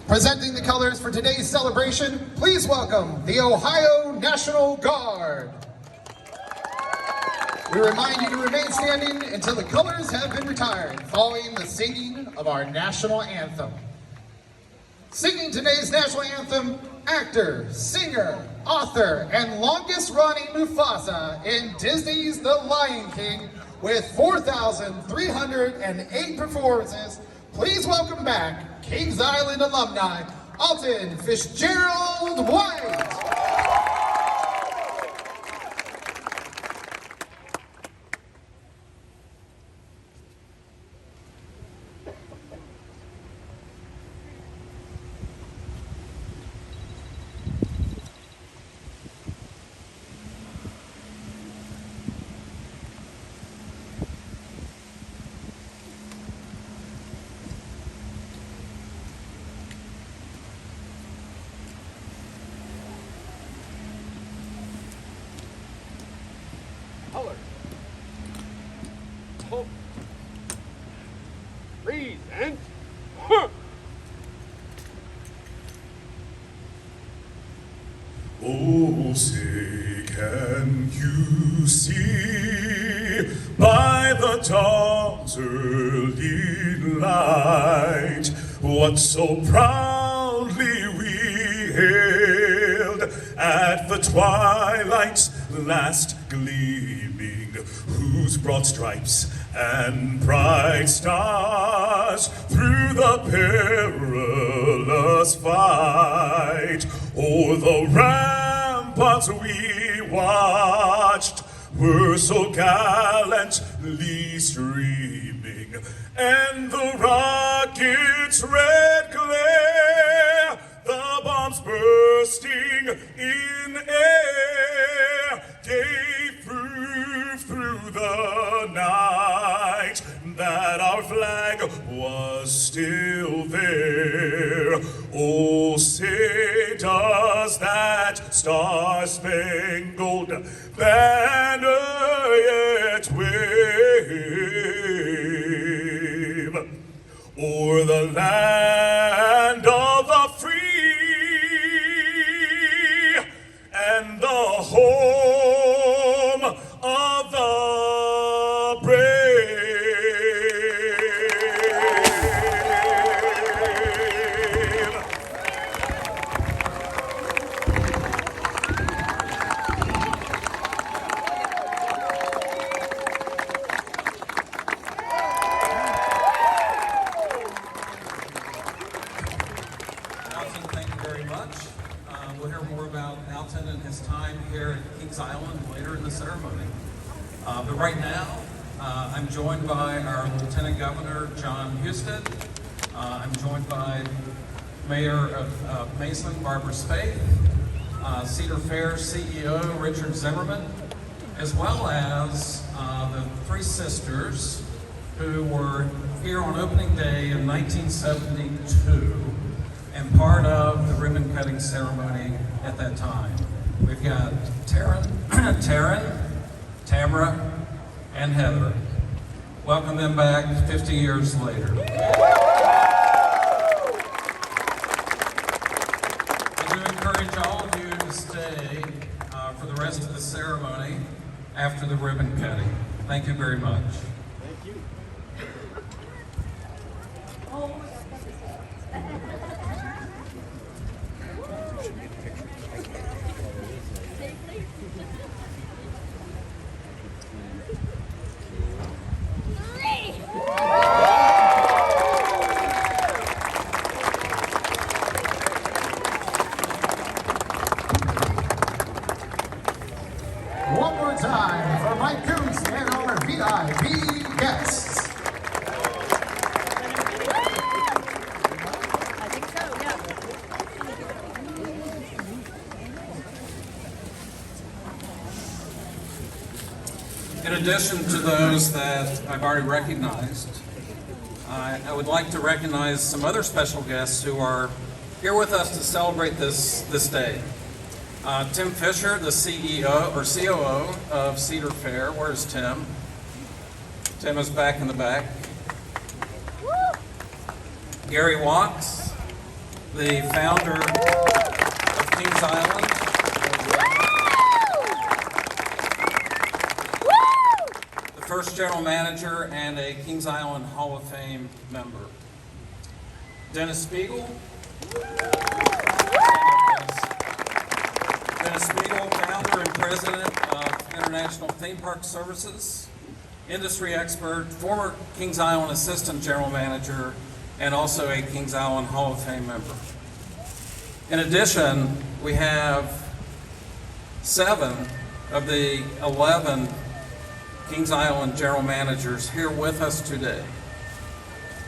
Presenting the colors for today's celebration, please welcome the Ohio National Guard. We remind you to remain standing until the colors have been retired, following the singing of our national anthem. Singing today's national anthem, actor, singer, author, and longest-running Mufasa in Disney's The Lion King with 4,308 performances, please welcome back Kings Island alumni, Alton Fitzgerald White. Color. Hope. Freeze and Oh, say, can you see by the dawn's early light what so proudly we hailed at the twilight's last gleaming, whose broad stripes and bright stars through the perilous fight o'er the ramparts we watched were so gallantly streaming, and the rocket's red glare, the bombs bursting in air, gave proof through the night that our flag was still there. Oh, say does that star-spangled banner yet wave o'er the land of the free and the home of the brave. Alton, thank you very much. We'll hear more about Alton and his time here at Kings Island later in the ceremony. But right now, I'm joined by our Lieutenant Governor, John Husted. I'm joined by Mayor of Mason, Barbara Spaeth, Cedar Fair CEO, Richard Zimmerman, as well as the three sisters who were here on opening day in 1972 and part of the ribbon cutting ceremony at that time. We've got Taryn, Tamara, and Heather. Welcome them back 50 years later. I do encourage all of you to stay for the rest of the ceremony after the ribbon cutting. Thank you very much. thank you. One more time for Mike Coons and our VIP guests. I think so, yeah. In addition to those that I've already recognized, I would like to recognize some other special guests who are here with us to celebrate this day. Tim Fisher, the CEO or COO of Cedar Fair. Where's Tim? Tim is back in the back. Gary Wachs, the founder of Kings Island, the first general manager and a Kings Island Hall of Fame member. Dennis Spiegel. Dennis Spiegel, founder and president of International Theme Park Services, industry expert, former Kings Island assistant general manager, and also a Kings Island Hall of Fame member. In addition, we have 7 of the 11 Kings Island general managers here with us today.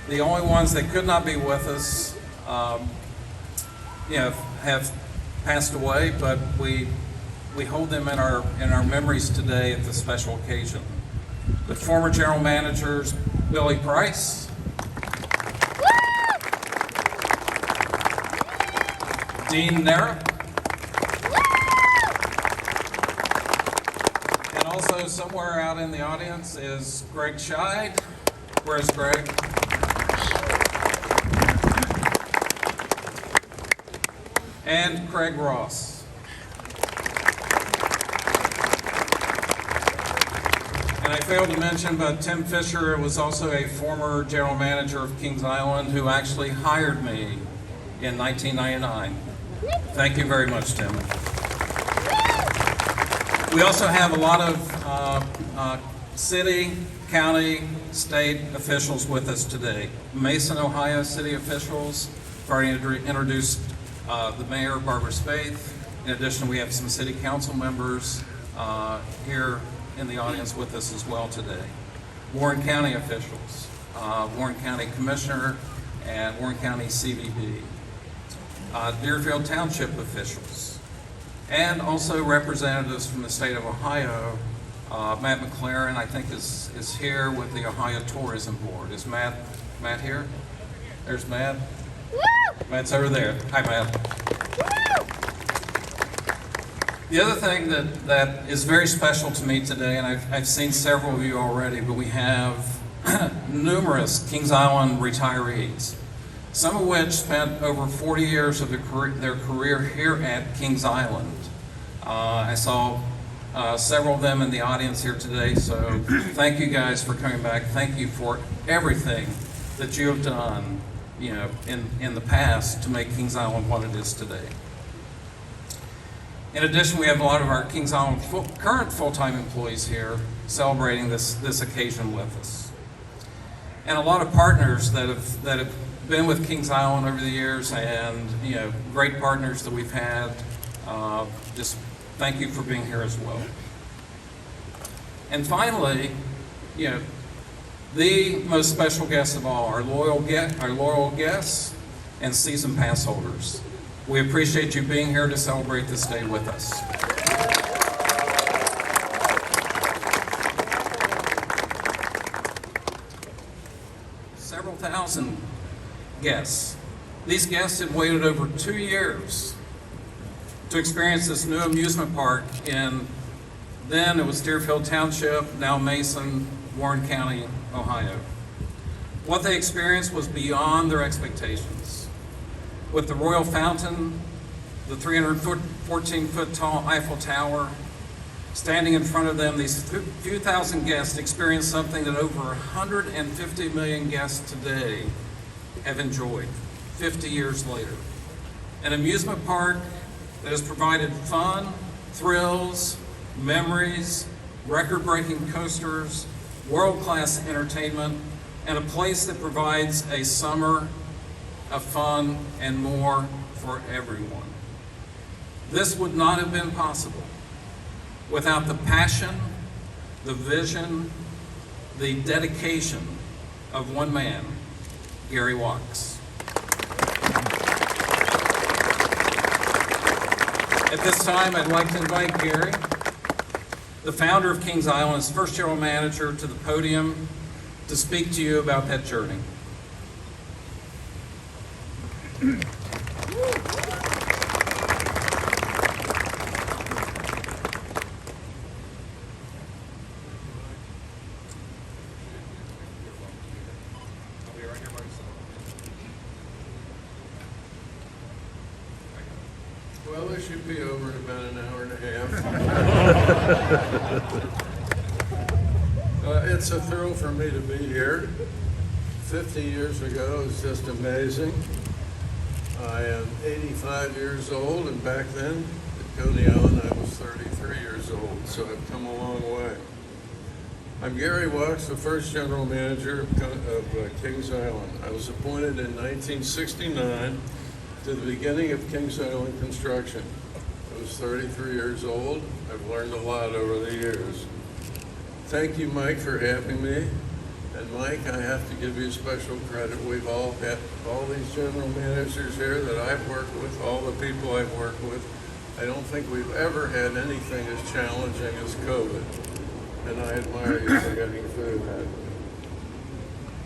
The only ones that could not be with us, have passed away, but we hold them in our memories today at this special occasion. The former general managers, Billy Price, Dean Nara, and also somewhere out in the audience is Greg Scheid. Where's Greg? And Craig Ross. And I failed to mention, but Tim Fisher was also a former general manager of Kings Island who actually hired me in 1999. Thank you very much, Tim. We also have a lot of city, county, state officials with us today. Mason, Ohio city officials. I've already introduced the mayor, Barbara Spaeth. In addition, we have some city council members here in the audience with us as well today. Warren County officials, Warren County Commissioner, and Warren County CVB. Deerfield Township officials, and also representatives from the state of Ohio. Matt McLaren, I think, is here with the Ohio Tourism Board. Is Matt here? There's Matt. Matt's over there. Hi, Matt. The other thing that is very special to me today, and I've seen several of you already, but we have numerous Kings Island retirees, some of which spent over 40 years of their career here at Kings Island. I saw several of them in the audience here today, so thank you guys for coming back. Thank you for everything that you have done, in the past to make Kings Island what it is today. In addition, we have a lot of our Kings Island current full-time employees here celebrating this occasion with us, and a lot of partners that have been with Kings Island over the years, and great partners that we've had. Just thank you for being here as well. And finally, the most special guests of all, our loyal guests and season pass holders. We appreciate you being here to celebrate this day with us. Several thousand guests. These guests had waited over 2 years to experience this new amusement park then it was Deerfield Township, now Mason, Warren County, Ohio. What they experienced was beyond their expectations. With the Royal Fountain, the 314-foot tall Eiffel Tower, standing in front of them, these few thousand guests experienced something that over 150 million guests today have enjoyed 50 years later. An amusement park that has provided fun, thrills, memories, record-breaking coasters, world-class entertainment, and a place that provides a summer of fun and more for everyone. This would not have been possible without the passion, the vision, the dedication of one man, Gary Wachs. At this time, I'd like to invite Gary, the founder of Kings Island, his first general manager, to the podium to speak to you about that journey. Well, this should be over in about an hour and a half. It's a thrill for me to be here. 50 years ago is just amazing. I am 85 years old, and back then at Coney Island I was 33 years old, so I've come a long way. I'm Gary Wachs, the first general manager of Kings Island. I was appointed in 1969 to the beginning of Kings Island construction. I was 33 years old. I've learned a lot over the years. Thank you, Mike, for having me. And Mike, I have to give you special credit. We've all had all these general managers here that I've worked with, all the people I've worked with. I don't think we've ever had anything as challenging as COVID. And I admire you for getting through that.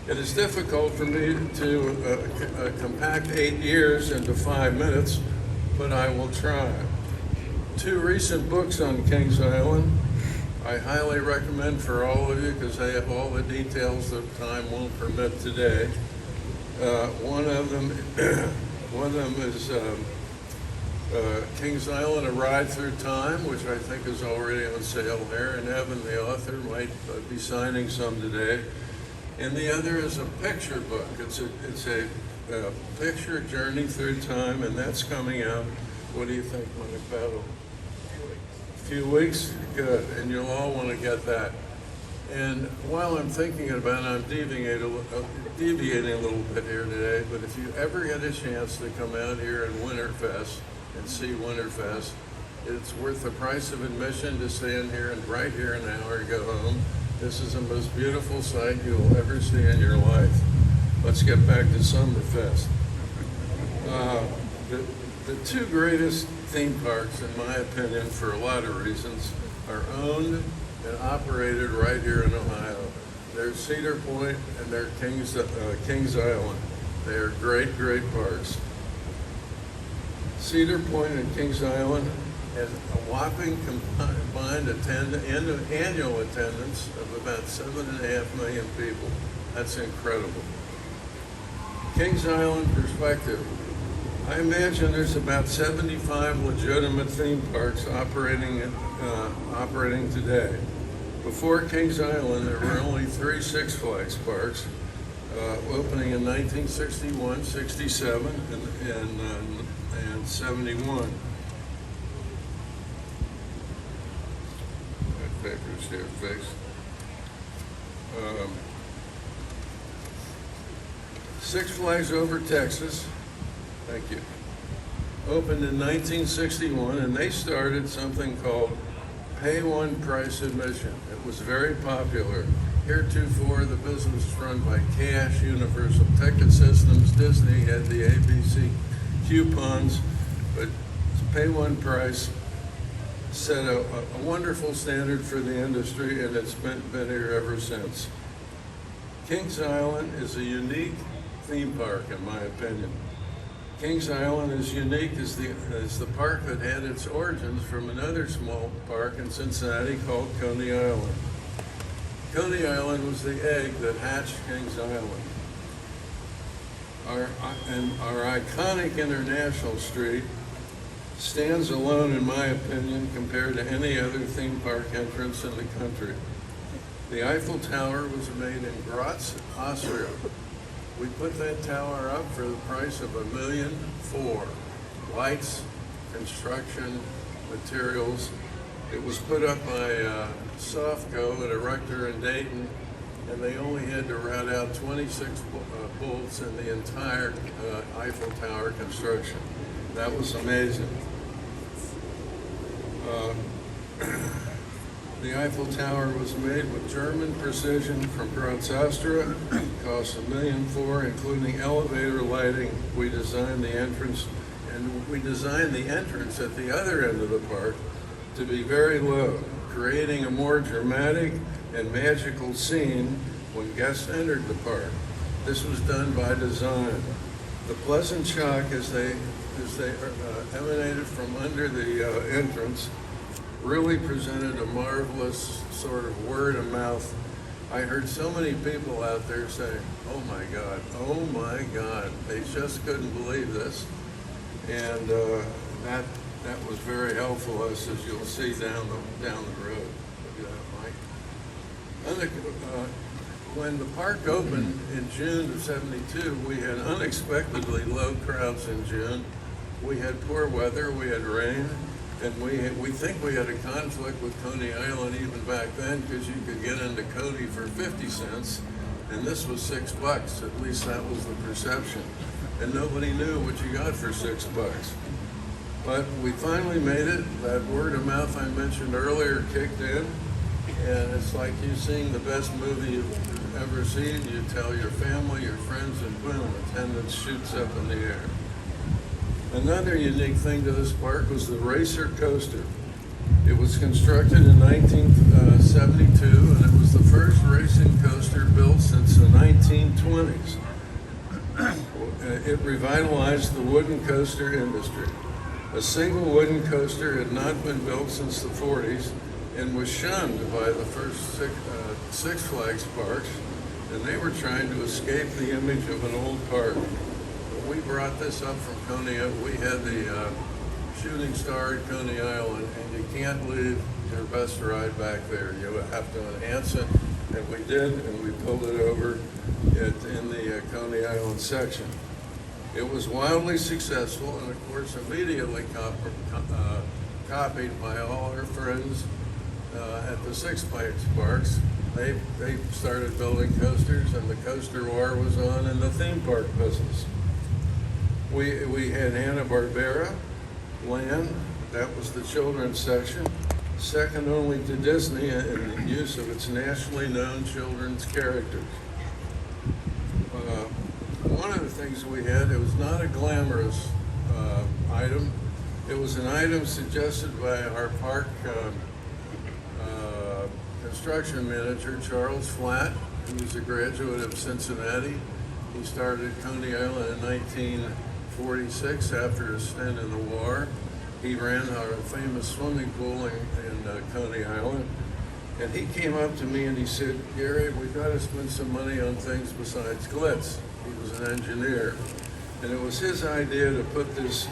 It is difficult for me to compact 8 years into 5 minutes, but I will try. 2 recent books on Kings Island I highly recommend for all of you because they have all the details that time won't permit today. One of them is Kings Island: A Ride Through Time, which I think is already on sale there, and Evan, the author, might be signing some today. And the other is a picture book. It's a picture journey through time, and that's coming out. What do you think, Mike? About a few weeks? Good, and you'll all want to get that. And while I'm thinking about it, I'm deviating a little bit here today, but if you ever get a chance to come out here in Winterfest and see Winterfest, it's worth the price of admission to stand here and right here an hour and go home. This is the most beautiful sight you will ever see in your life. Let's get back to Summerfest. The 2 greatest theme parks, in my opinion, for a lot of reasons, are owned and operated right here in Ohio. They're Cedar Point and they're Kings Island. They are great, great parks. Cedar Point and Kings Island has a whopping combined annual attendance of about 7.5 million people. That's incredible. Kings Island perspective. I imagine there's about 75 legitimate theme parks operating today. Before Kings Island, there were only 3 Six Flags parks, opening in 1961, 67, and 71. Papers here, fixed. Six Flags Over Texas, thank you, opened in 1961, and they started something called pay one price admission. It was very popular. Heretofore, the business was run by Cash, Universal Ticket Systems, Disney had the ABC coupons, but pay one price set a wonderful standard for the industry, and it's been here ever since. Kings Island is a unique theme park, in my opinion. Kings Island is unique as the park that had its origins from another small park in Cincinnati called Coney Island. Coney Island was the egg that hatched Kings Island. Our iconic International Street stands alone, in my opinion, compared to any other theme park entrance in the country. The Eiffel Tower was made in Graz, Austria. We put that tower up for the price of $1.4 million. Lights, construction, materials. It was put up by Sofco, an erector in Dayton, and they only had to route out 26 bolts in the entire Eiffel Tower construction. That was amazing. The Eiffel Tower was made with German precision from Graz, Austria. Cost $1.4 million, including elevator lighting. We designed the entrance, and we designed the entrance at the other end of the park to be very low, creating a more dramatic and magical scene when guests entered the park. This was done by design. The pleasant shock as they emanated from under the entrance really presented a marvelous sort of word of mouth. I heard so many people out there saying, oh my God, they just couldn't believe this. And that That was very helpful to us, as you'll see down the road. Look at that, Mike. When the park opened in June of '72, we had unexpectedly low crowds in June. We had poor weather, we had rain, and we think we had a conflict with Coney Island even back then, because you could get into Coney for 50 cents, and this was $6. At least that was the perception. And nobody knew what you got for $6. But we finally made it. That word of mouth I mentioned earlier kicked in, and it's like you seeing the best movie you've ever seen. You tell your family, your friends, and boom, attendance shoots up in the air. Another unique thing to this park was the Racer Coaster. It was constructed in 1972, and it was the first racing coaster built since the 1920s. It revitalized the wooden coaster industry. A single wooden coaster had not been built since the 40s and was shunned by the first Six Flags parks, and they were trying to escape the image of an old park. We brought this up from Coney Island. We had the shooting star at Coney Island, and you can't leave your best ride back there. You have to enhance it, and we did, and we pulled it over in the Coney Island section. It was wildly successful, and of course immediately copied by all our friends at the Six Flags parks. They started building coasters, and the coaster war was on in the theme park business. We had Hanna-Barbera, Land, that was the children's section, second only to Disney in the use of its nationally known children's characters. One of the things we had, it was not a glamorous item. It was an item suggested by our park construction manager, Charles Flatt, who was a graduate of Cincinnati. He started Coney Island in 1946 after a stint in the war. He ran our famous swimming pool in Coney Island. And he came up to me and he said, "Gary, we've got to spend some money on things besides glitz." He was an engineer. And it was his idea to put this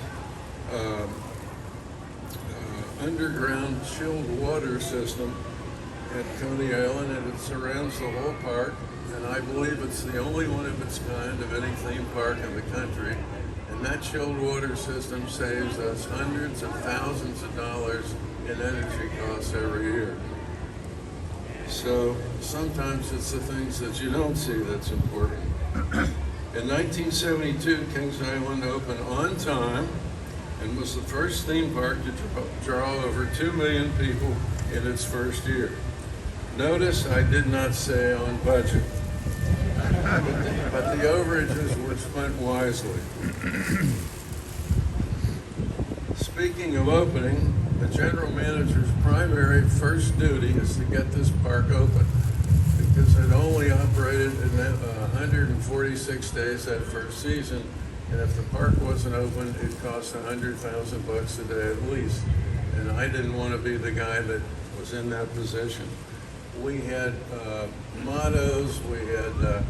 underground chilled water system at Coney Island, and it surrounds the whole park. And I believe it's the only one of its kind of any theme park in the country. And that chilled water system saves us hundreds of thousands of dollars in energy costs every year. So sometimes it's the things that you don't see that's important. In 1972, Kings Island opened on time and was the first theme park to draw over 2 million people in its first year. Notice I did not say on budget, but the overages were spent wisely. Speaking of opening, the general manager's primary first duty is to get this park open, because it only operated in 146 days that first season, and if the park wasn't open, it cost $100,000 a day at least. And I didn't want to be the guy that was in that position. We had mottos. We had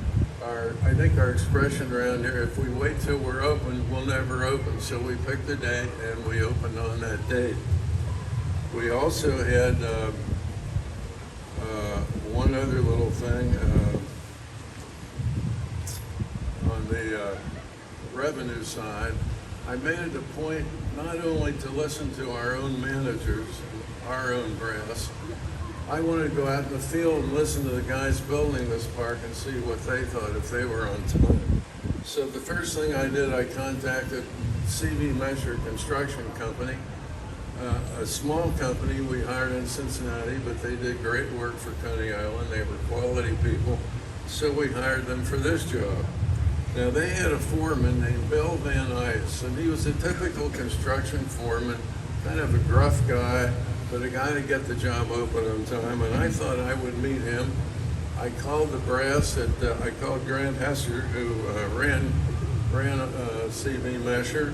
I think our expression around here: if we wait till we're open, we'll never open. So we picked a date and we opened on that date. We also had one other little thing on the revenue side. I made it a point not only to listen to our own managers, our own brass. I wanted to go out in the field and listen to the guys building this park and see what they thought, if they were on time. So the first thing I did, I contacted CV Measure Construction Company, a small company we hired in Cincinnati, but they did great work for Coney Island. They were quality people, so we hired them for this job. Now, they had a foreman named Bill Van Ice, and he was a typical construction foreman, kind of a gruff guy, but a guy to get the job open on time, and I thought I would meet him. I called the brass, I called Grant Hesser, who ran CV Measure,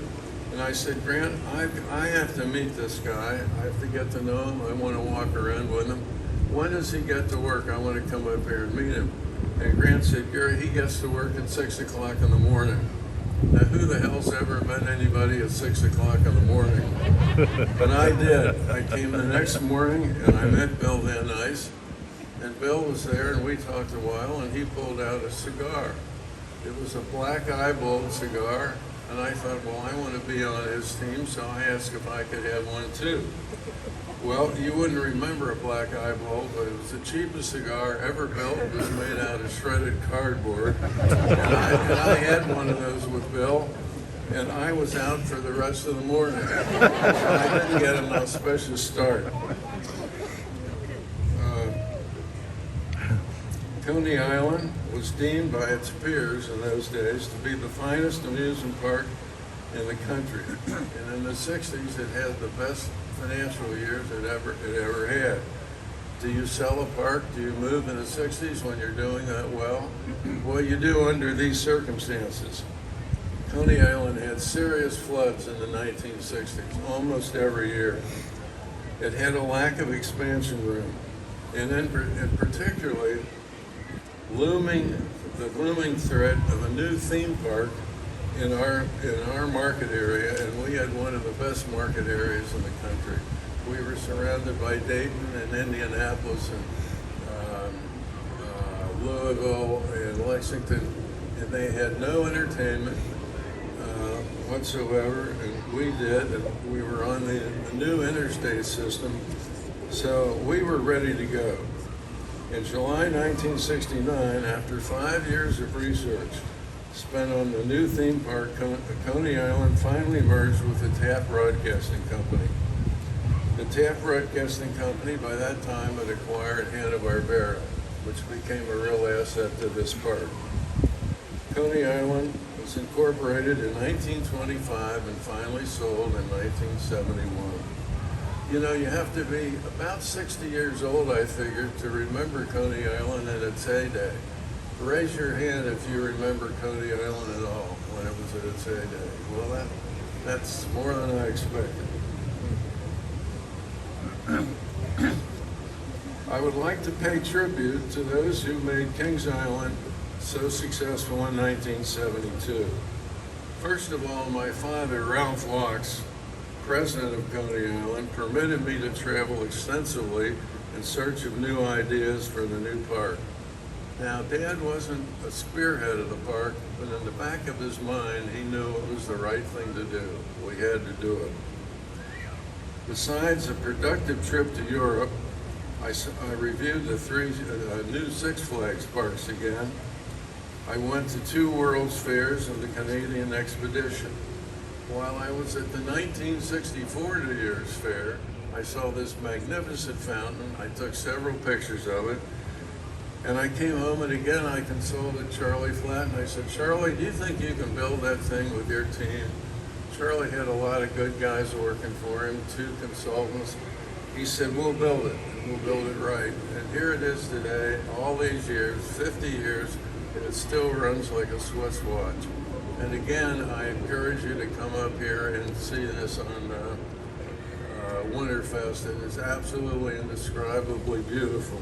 and I said, "Grant, I have to meet this guy. I have to get to know him. I want to walk around with him. When does he get to work? I want to come up here and meet him." And Grant said, "Gary, he gets to work at 6 o'clock in the morning." Now, who the hell's ever met anybody at 6 o'clock in the morning? But I did. I came the next morning and I met Bill Van Nuys, and Bill was there and we talked a while, and he pulled out a cigar. It was a black eyeball cigar, and I thought, well, I want to be on his team, so I asked if I could have one too. Well, you wouldn't remember a black eyeball, but it was the cheapest cigar ever built. It was made out of shredded cardboard. And I had one of those with Bill, and I was out for the rest of the morning. I didn't get an auspicious start. Coney Island was deemed by its peers in those days to be the finest amusement park in the country. And in the 60s, it had the best financial years it ever had. Do you sell a park? Do you move in the 60s when you're doing that well? Well, you do under these circumstances. Coney Island had serious floods in the 1960s, almost every year. It had a lack of expansion room, and particularly the looming threat of a new theme park in our market area, and we had one of the best market areas in the country. We were surrounded by Dayton and Indianapolis and Louisville and Lexington, and they had no entertainment whatsoever, and we did, and we were on the new interstate system, so we were ready to go. In July 1969, after 5 years of research spent on the new theme park, Coney Island finally merged with the Taft Broadcasting Company. The Taft Broadcasting Company, by that time, had acquired Hanna-Barbera, which became a real asset to this park. Coney Island was incorporated in 1925 and finally sold in 1971. You know, you have to be about 60 years old, I figured, to remember Coney Island in its heyday. Raise your hand if you remember Coney Island at all when it was at its heyday. Well, that's more than I expected. I would like to pay tribute to those who made Kings Island so successful in 1972. First of all, my father, Ralph Wachs, president of Coney Island, permitted me to travel extensively in search of new ideas for the new park. Now, Dad wasn't a spearhead of the park, but in the back of his mind, he knew it was the right thing to do. We had to do it. Besides a productive trip to Europe, I reviewed the three new Six Flags parks again. I went to 2 World's Fairs and the Canadian Expedition. While I was at the 1964 New Year's Fair, I saw this magnificent fountain. I took several pictures of it. And I came home, and again I consulted Charlie Flatt, and I said, Charlie, do you think you can build that thing with your team? Charlie had a lot of good guys working for him, 2 consultants. He said, we'll build it, and we'll build it right. And here it is today, all these years, 50 years, and it still runs like a Swiss watch. And again, I encourage you to come up here and see this on Winterfest. It is absolutely indescribably beautiful.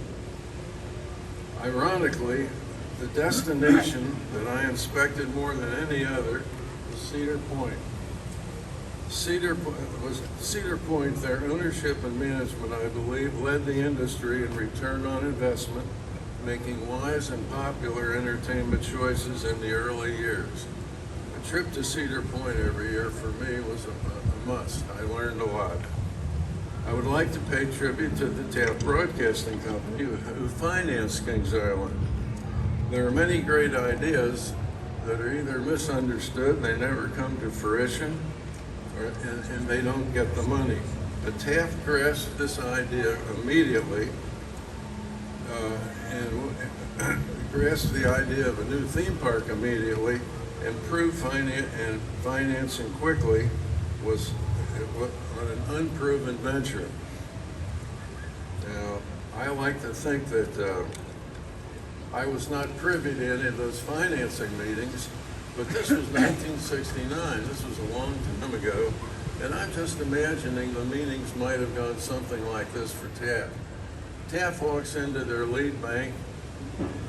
Ironically, the destination that I inspected more than any other was Cedar Point. Cedar Point, their ownership and management, I believe, led the industry in return on investment, making wise and popular entertainment choices in the early years. A trip to Cedar Point every year for me was a must. I learned a lot. I would like to pay tribute to the Taft Broadcasting Company who financed Kings Island. There are many great ideas that are either misunderstood, they never come to fruition, and they don't get the money. But Taft grasped this idea immediately and grasped the idea of a new theme park immediately, and proved financing quickly was on an unproven venture. Now, I like to think that I was not privy to any of those financing meetings, but this was 1969. This was a long time ago, and I'm just imagining the meetings might have gone something like this for Taft. Taft walks into their lead bank,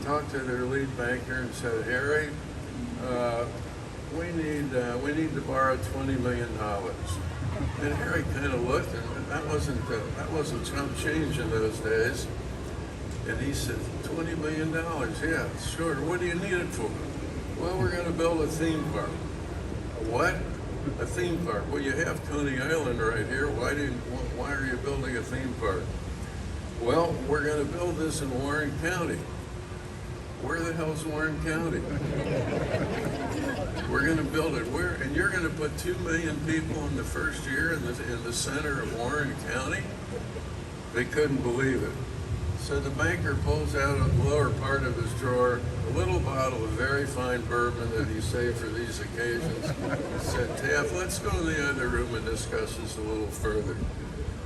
talked to their lead banker and said, Harry, we need to borrow $20 million. And Harry kind of looked, and that wasn't chump change in those days. And he said, $20 million, yeah, sure. What do you need it for? Well, we're going to build a theme park. What? A theme park? Well, you have Coney Island right here. Why are you building a theme park? Well, we're going to build this in Warren County. Where the hell's Warren County? We're going to build it where? And you're going to put 2 million people in the first year in the center of Warren County? They couldn't believe it. So the banker pulls out of the lower part of his drawer a little bottle of very fine bourbon that he saved for these occasions. He said, Taft, let's go to the other room and discuss this a little further.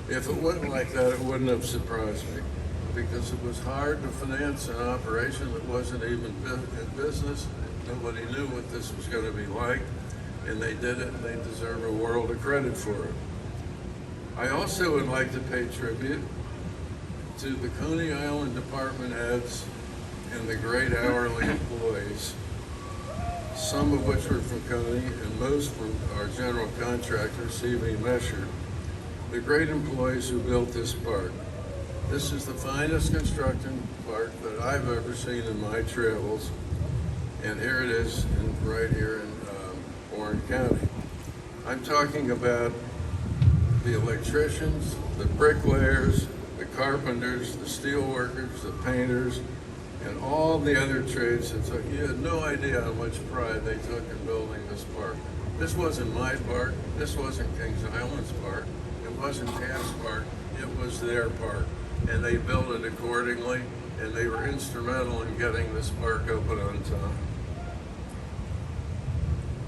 If it wasn't like that, it wouldn't have surprised me, because it was hard to finance an operation that wasn't even in business. Nobody knew what this was going to be like, and they did it, and they deserve a world of credit for it. I also would like to pay tribute to the Coney Island department heads and the great hourly employees, some of which were from Coney and most from our general contractor, CV Mesher, the great employees who built this park. This is the finest construction park that I've ever seen in my travels, and here it is right here in Warren County. I'm talking about the electricians, the bricklayers, the carpenters, the steel workers, the painters, and all the other trades that took. You had no idea how much pride they took in building this park. This wasn't my park. This wasn't Kings Island's park. It wasn't Taft's park. It was their park. And they built it accordingly, and they were instrumental in getting this park open on time.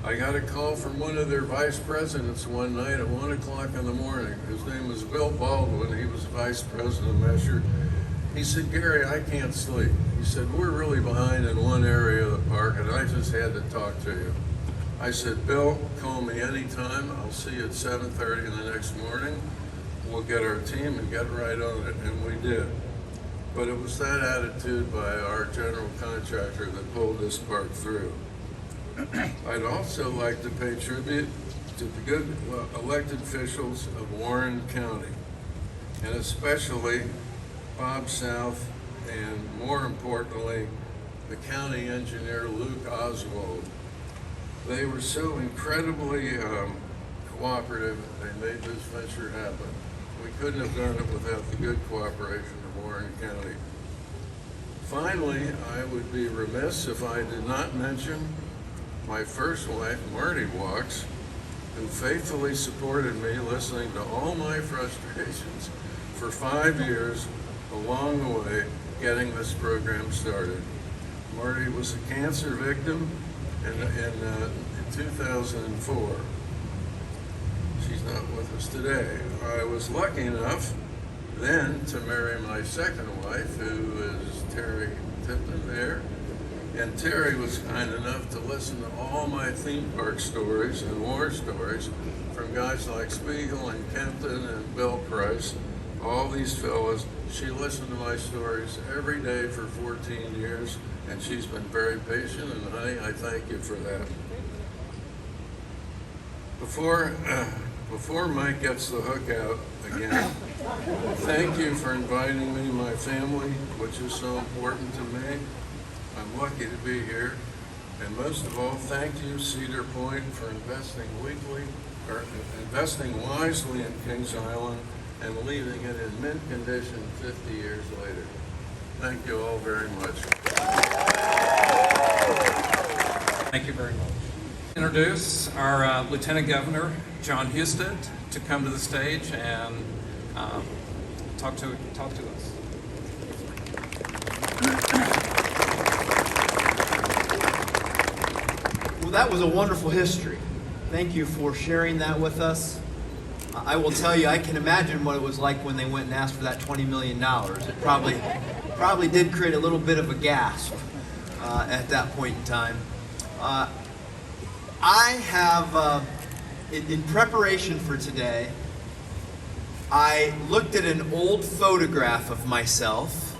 I got a call from one of their vice presidents one night at 1 o'clock in the morning. His name was Bill Baldwin. He was vice president of Mesher. He said, Gary, I can't sleep. He said, we're really behind in one area of the park, and I just had to talk to you. I said, Bill, call me anytime. I'll see you at 7:30 in the next morning. We'll get our team and get right on it, and we did. But it was that attitude by our general contractor that pulled this park through. I'd also like to pay tribute to the good elected officials of Warren County, and especially Bob South, and more importantly, the county engineer Luke Oswald. They were so incredibly cooperative. They made this venture happen. We couldn't have done it without the good cooperation of Warren County. Finally, I would be remiss if I did not mention my first wife, Marty Wachs, who faithfully supported me listening to all my frustrations for 5 years along the way getting this program started. Marty was a cancer victim in 2004. She's not with us today. I was lucky enough then to marry my second wife, who is Terry Tipton there. And Terry was kind enough to listen to all my theme park stories and war stories from guys like Spiegel and Kempton and Bill Price, all these fellas. She listened to my stories every day for 14 years, and she's been very patient, and honey, I thank you for that. Before Mike gets the hook out again, thank you for inviting me, my family, which is so important to me. I'm lucky to be here. And most of all, thank you, Cedar Point, for investing wisely in Kings Island and leaving it in mint condition 50 years later. Thank you all very much. Thank you very much. Introduce our Lieutenant Governor, John Husted, to come to the stage and talk to us. Well, that was a wonderful history. Thank you for sharing that with us. I will tell you, I can imagine what it was like when they went and asked for that $20 million. It probably did create a little bit of a gasp at that point in time. I have, in preparation for today, I looked at an old photograph of myself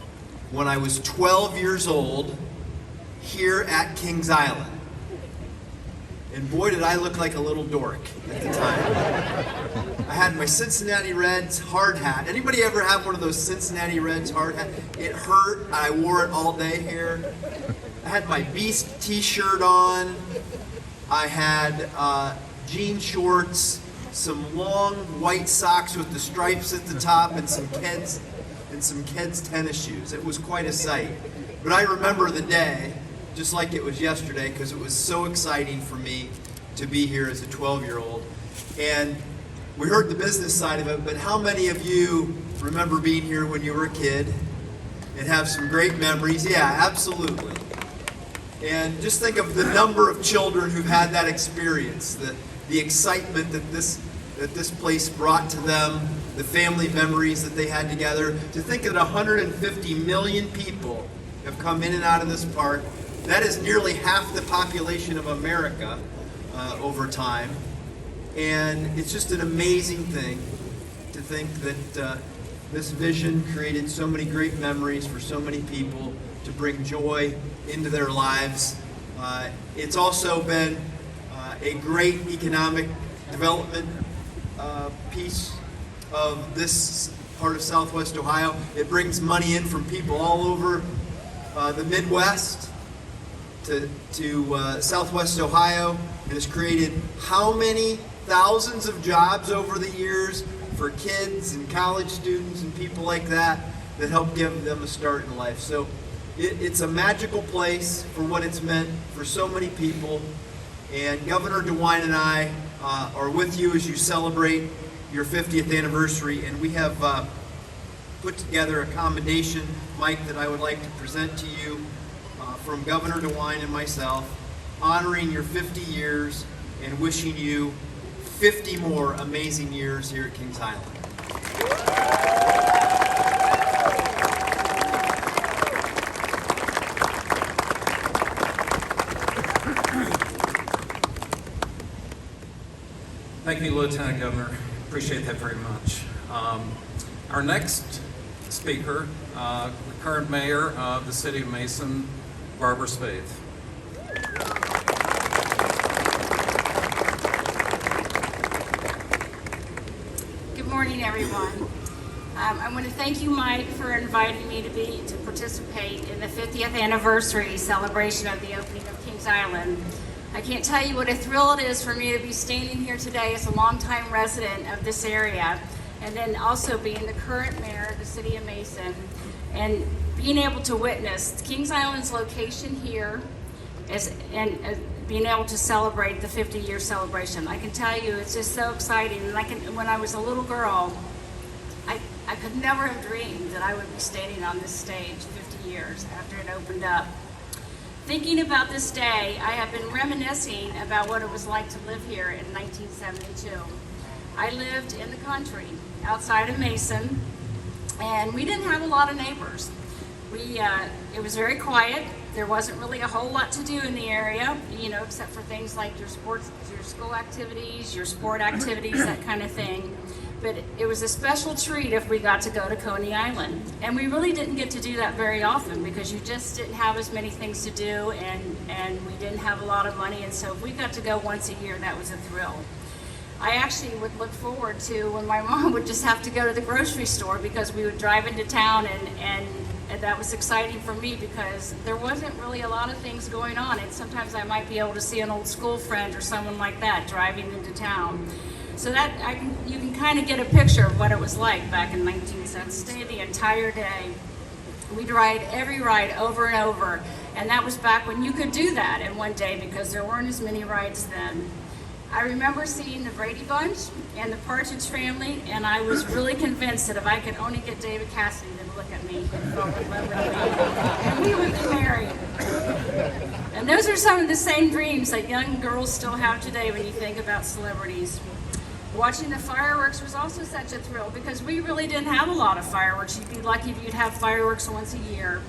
when I was 12 years old here at Kings Island. And boy, did I look like a little dork at the time. I had my Cincinnati Reds hard hat. Anybody ever have one of those Cincinnati Reds hard hat? It hurt. I wore it all day here. I had my Beast t-shirt on. I had jean shorts, some long white socks with the stripes at the top, and some Keds tennis shoes. It was quite a sight. But I remember the day just like it was yesterday, because it was so exciting for me to be here as a 12-year-old. And we heard the business side of it, but how many of you remember being here when you were a kid and have some great memories? Yeah, absolutely. And just think of the number of children who've had that experience, the excitement that this place brought to them, the family memories that they had together. To think that 150 million people have come in and out of this park. That is nearly half the population of America over time. And it's just an amazing thing to think that this vision created so many great memories for so many people to bring joy into their lives. It's also been a great economic development piece of this part of Southwest Ohio. It brings money in from people all over the Midwest to Southwest Ohio, and has created how many thousands of jobs over the years for kids and college students and people like that help give them a start in life. So it's a magical place for what it's meant for so many people, and Governor DeWine and I are with you as you celebrate your 50th anniversary, and we have put together a commendation, Mike, that I would like to present to you from Governor DeWine and myself, honoring your 50 years and wishing you 50 more amazing years here at Kings Island. Thank you, Lieutenant Governor. Appreciate that very much. Our next speaker, the current mayor of the city of Mason, Barbara Spaeth. Good morning, everyone. I want to thank you, Mike, for inviting me to participate in the 50th anniversary celebration of the opening of Kings Island. I can't tell you what a thrill it is for me to be standing here today as a longtime resident of this area, and then also being the current mayor of the city of Mason, and being able to witness Kings Island's location here and being able to celebrate the 50-year celebration. I can tell you, it's just so exciting. And when I was a little girl, I could never have dreamed that I would be standing on this stage 50 years after it opened up. Thinking about this day, I have been reminiscing about what it was like to live here in 1972. I lived in the country outside of Mason, and we didn't have a lot of neighbors. It was very quiet. There wasn't really a whole lot to do in the area, except for things like your school activities, your sport activities, that kind of thing. But it was a special treat if we got to go to Coney Island. And we really didn't get to do that very often because you just didn't have as many things to do, and we didn't have a lot of money. And so if we got to go once a year, that was a thrill. I actually would look forward to when my mom would just have to go to the grocery store because we would drive into town, and that was exciting for me because there wasn't really a lot of things going on, and sometimes I might be able to see an old school friend or someone like that driving into town. So you can kind of get a picture of what it was like back in 1970, the entire day. We'd ride every ride over and over, and that was back when you could do that in one day because there weren't as many rides then. I remember seeing the Brady Bunch and the Partridge Family, and I was really convinced that if I could only get David Cassidy to look at me and fall in love with me, and we would be married. And those are some of the same dreams that young girls still have today when you think about celebrities. Watching the fireworks was also such a thrill because we really didn't have a lot of fireworks. You'd be lucky if you'd have fireworks once a year.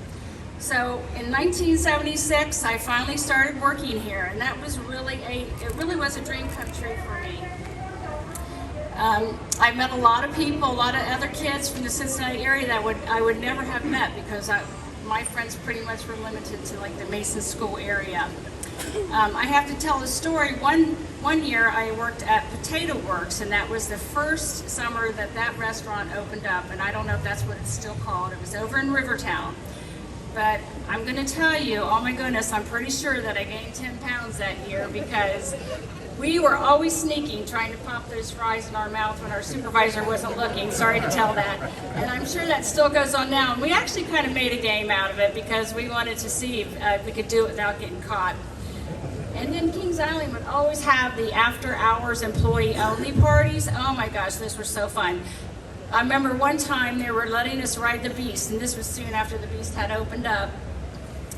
So in 1976, I finally started working here, and that was it really was a dream come true for me. I met a lot of people, a lot of other kids from the Cincinnati area that I would never have met because my friends pretty much were limited to like the Mason School area. I have to tell a story. One year I worked at Potato Works, and that was the first summer that restaurant opened up, and I don't know if that's what it's still called. It was over in Rivertown. But I'm going to tell you, oh my goodness, I'm pretty sure that I gained 10 pounds that year because we were always sneaking, trying to pop those fries in our mouth when our supervisor wasn't looking. Sorry to tell that. And I'm sure that still goes on now. And we actually kind of made a game out of it because we wanted to see if we could do it without getting caught. And then Kings Island would always have the after hours employee only parties. Oh my gosh, those were so fun. I remember one time they were letting us ride the Beast, and this was soon after the Beast had opened up.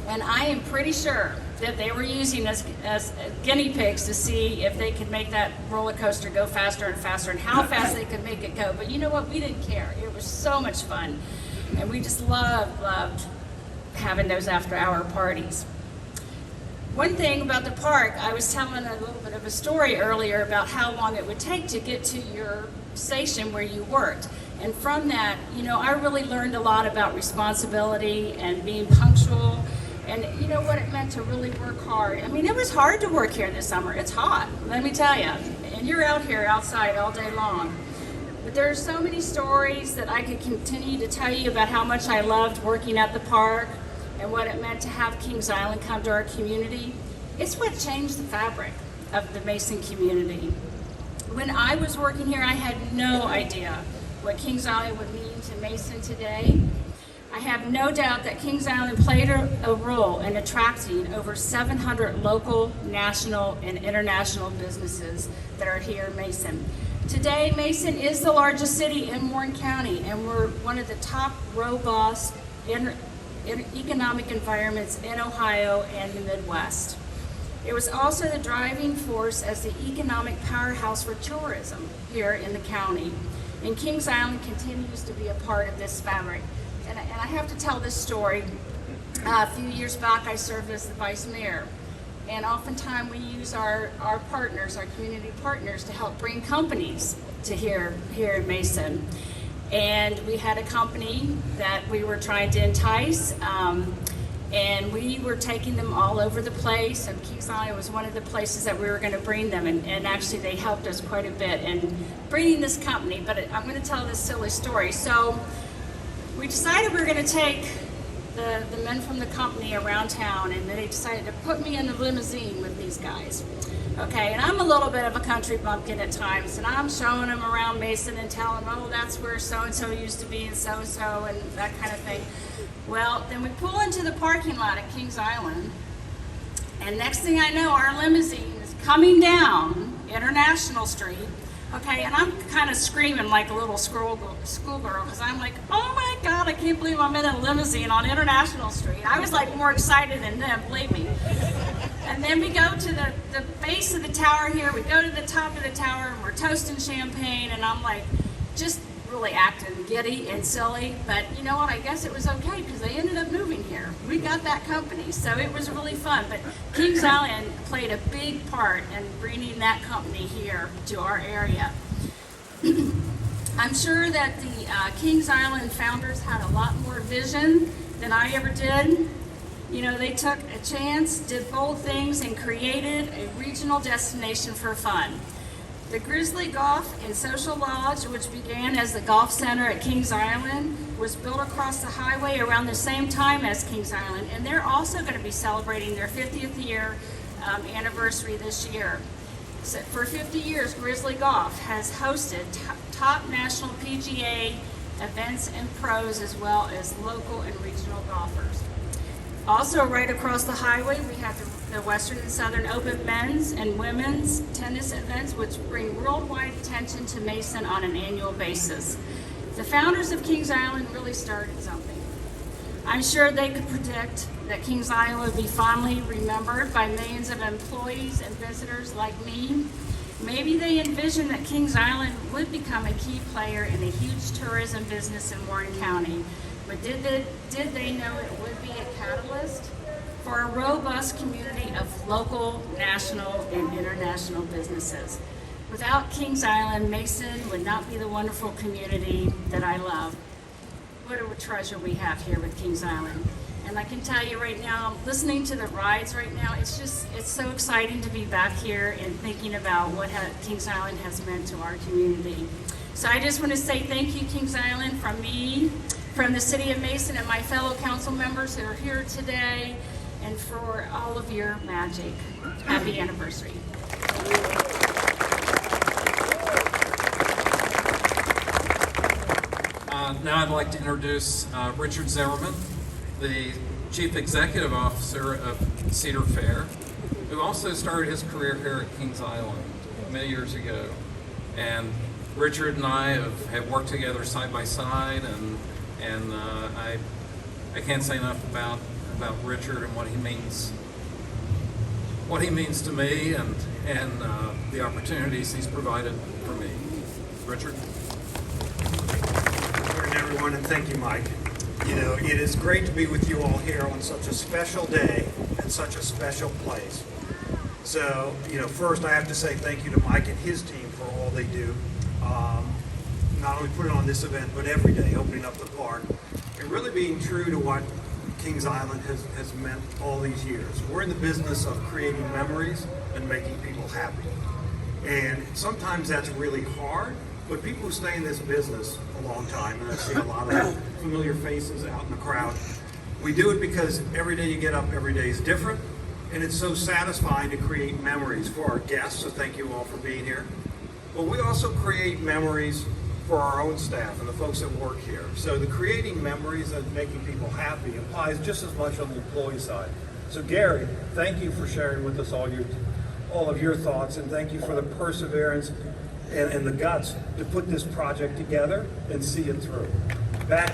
And I am pretty sure that they were using us as guinea pigs to see if they could make that roller coaster go faster and faster and how fast they could make it go. But you know what? We didn't care. It was so much fun. And we just loved having those after-hour parties. One thing about the park, I was telling a little bit of a story earlier about how long it would take to get to your station where you worked. And from that, you know, I really learned a lot about responsibility and being punctual and you know what it meant to really work hard. I mean, it was hard to work here this summer. It's hot, let me tell you. And you're out here outside all day long. But there are so many stories that I could continue to tell you about how much I loved working at the park and what it meant to have Kings Island come to our community. It's what changed the fabric of the Mason community. When I was working here, I had no idea what Kings Island would mean to Mason today. I have no doubt that Kings Island played a role in attracting over 700 local, national, and international businesses that are here in Mason. Today, Mason is the largest city in Warren County, and we're one of the top robust economic environments in Ohio and the Midwest. It was also the driving force as the economic powerhouse for tourism here in the county. And Kings Island continues to be a part of this fabric. And I have to tell this story. A few years back, I served as the vice mayor. And oftentimes we use our partners, our community partners, to help bring companies to here in Mason. And we had a company that we were trying to entice, and we were taking them all over the place, and Kings Island was one of the places that we were going to bring them, and actually they helped us quite a bit in bringing this company. But I'm going to tell this silly story. So we decided we were going to take the men from the company around town, and then they decided to put me in a limousine with these guys. Okay, and I'm a little bit of a country bumpkin at times, and I'm showing them around Mason and telling them, oh, that's where so-and-so used to be and so-and-so and that kind of thing. Well, then we pull into the parking lot at Kings Island, and next thing I know, our limousine is coming down International Street. Okay, and I'm kind of screaming like a little schoolgirl because I'm like, oh my God, I can't believe I'm in a limousine on International Street. I was like more excited than them, believe me. And then we go to the base of the tower here. We go to the top of the tower and we're toasting champagne, and I'm like just really acting giddy and silly. But you know what? I guess it was okay because they ended up moving here. We got that company, so it was really fun. But Kings Island played a big part in bringing that company here to our area. I'm sure that the Kings Island founders had a lot more vision than I ever did. You know, they took a chance, did bold things, and created a regional destination for fun. The Grizzly Golf and Social Lodge, which began as the golf center at Kings Island, was built across the highway around the same time as Kings Island, and they're also going to be celebrating their 50th year anniversary this year. So for 50 years, Grizzly Golf has hosted top national PGA events and pros, as well as local and regional golfers. Also, right across the highway, we have the Western and Southern Open men's and women's tennis events, which bring worldwide attention to Mason on an annual basis. The founders of Kings Island really started something. I'm sure they could predict that Kings Island would be fondly remembered by millions of employees and visitors like me. Maybe they envisioned that Kings Island would become a key player in a huge tourism business in Warren County. But did they know it would be a catalyst for a robust community of local, national, and international businesses? Without Kings Island, Mason would not be the wonderful community that I love. What a treasure we have here with Kings Island. And I can tell you right now, listening to the rides right now, it's so exciting to be back here and thinking about what Kings Island has meant to our community. So I just want to say thank you, Kings Island, from me, from the City of Mason, and my fellow council members who are here today, and for all of your magic. Happy anniversary. Now I'd like to introduce Richard Zimmerman, the Chief Executive Officer of Cedar Fair, who also started his career here at Kings Island many years ago. And Richard and I have worked together side by side, and I can't say enough about Richard and what he means to me, and the opportunities he's provided for me. Richard? Good morning, everyone, and thank you, Mike. You know, it is great to be with you all here on such a special day and such a special place. So, you know, first I have to say thank you to Mike and his team for all they do. Not only putting on this event, but every day, opening up the park, and really being true to what Kings Island has meant all these years. We're in the business of creating memories and making people happy. And sometimes that's really hard, but people who stay in this business a long time, and I see a lot of familiar faces out in the crowd, we do it because every day you get up, every day is different, and it's so satisfying to create memories for our guests, so thank you all for being here. But we also create memories for our own staff and the folks that work here. So the creating memories and making people happy applies just as much on the employee side. So Gary, thank you for sharing with us all of your thoughts, and thank you for the perseverance and the guts to put this project together and see it through. Back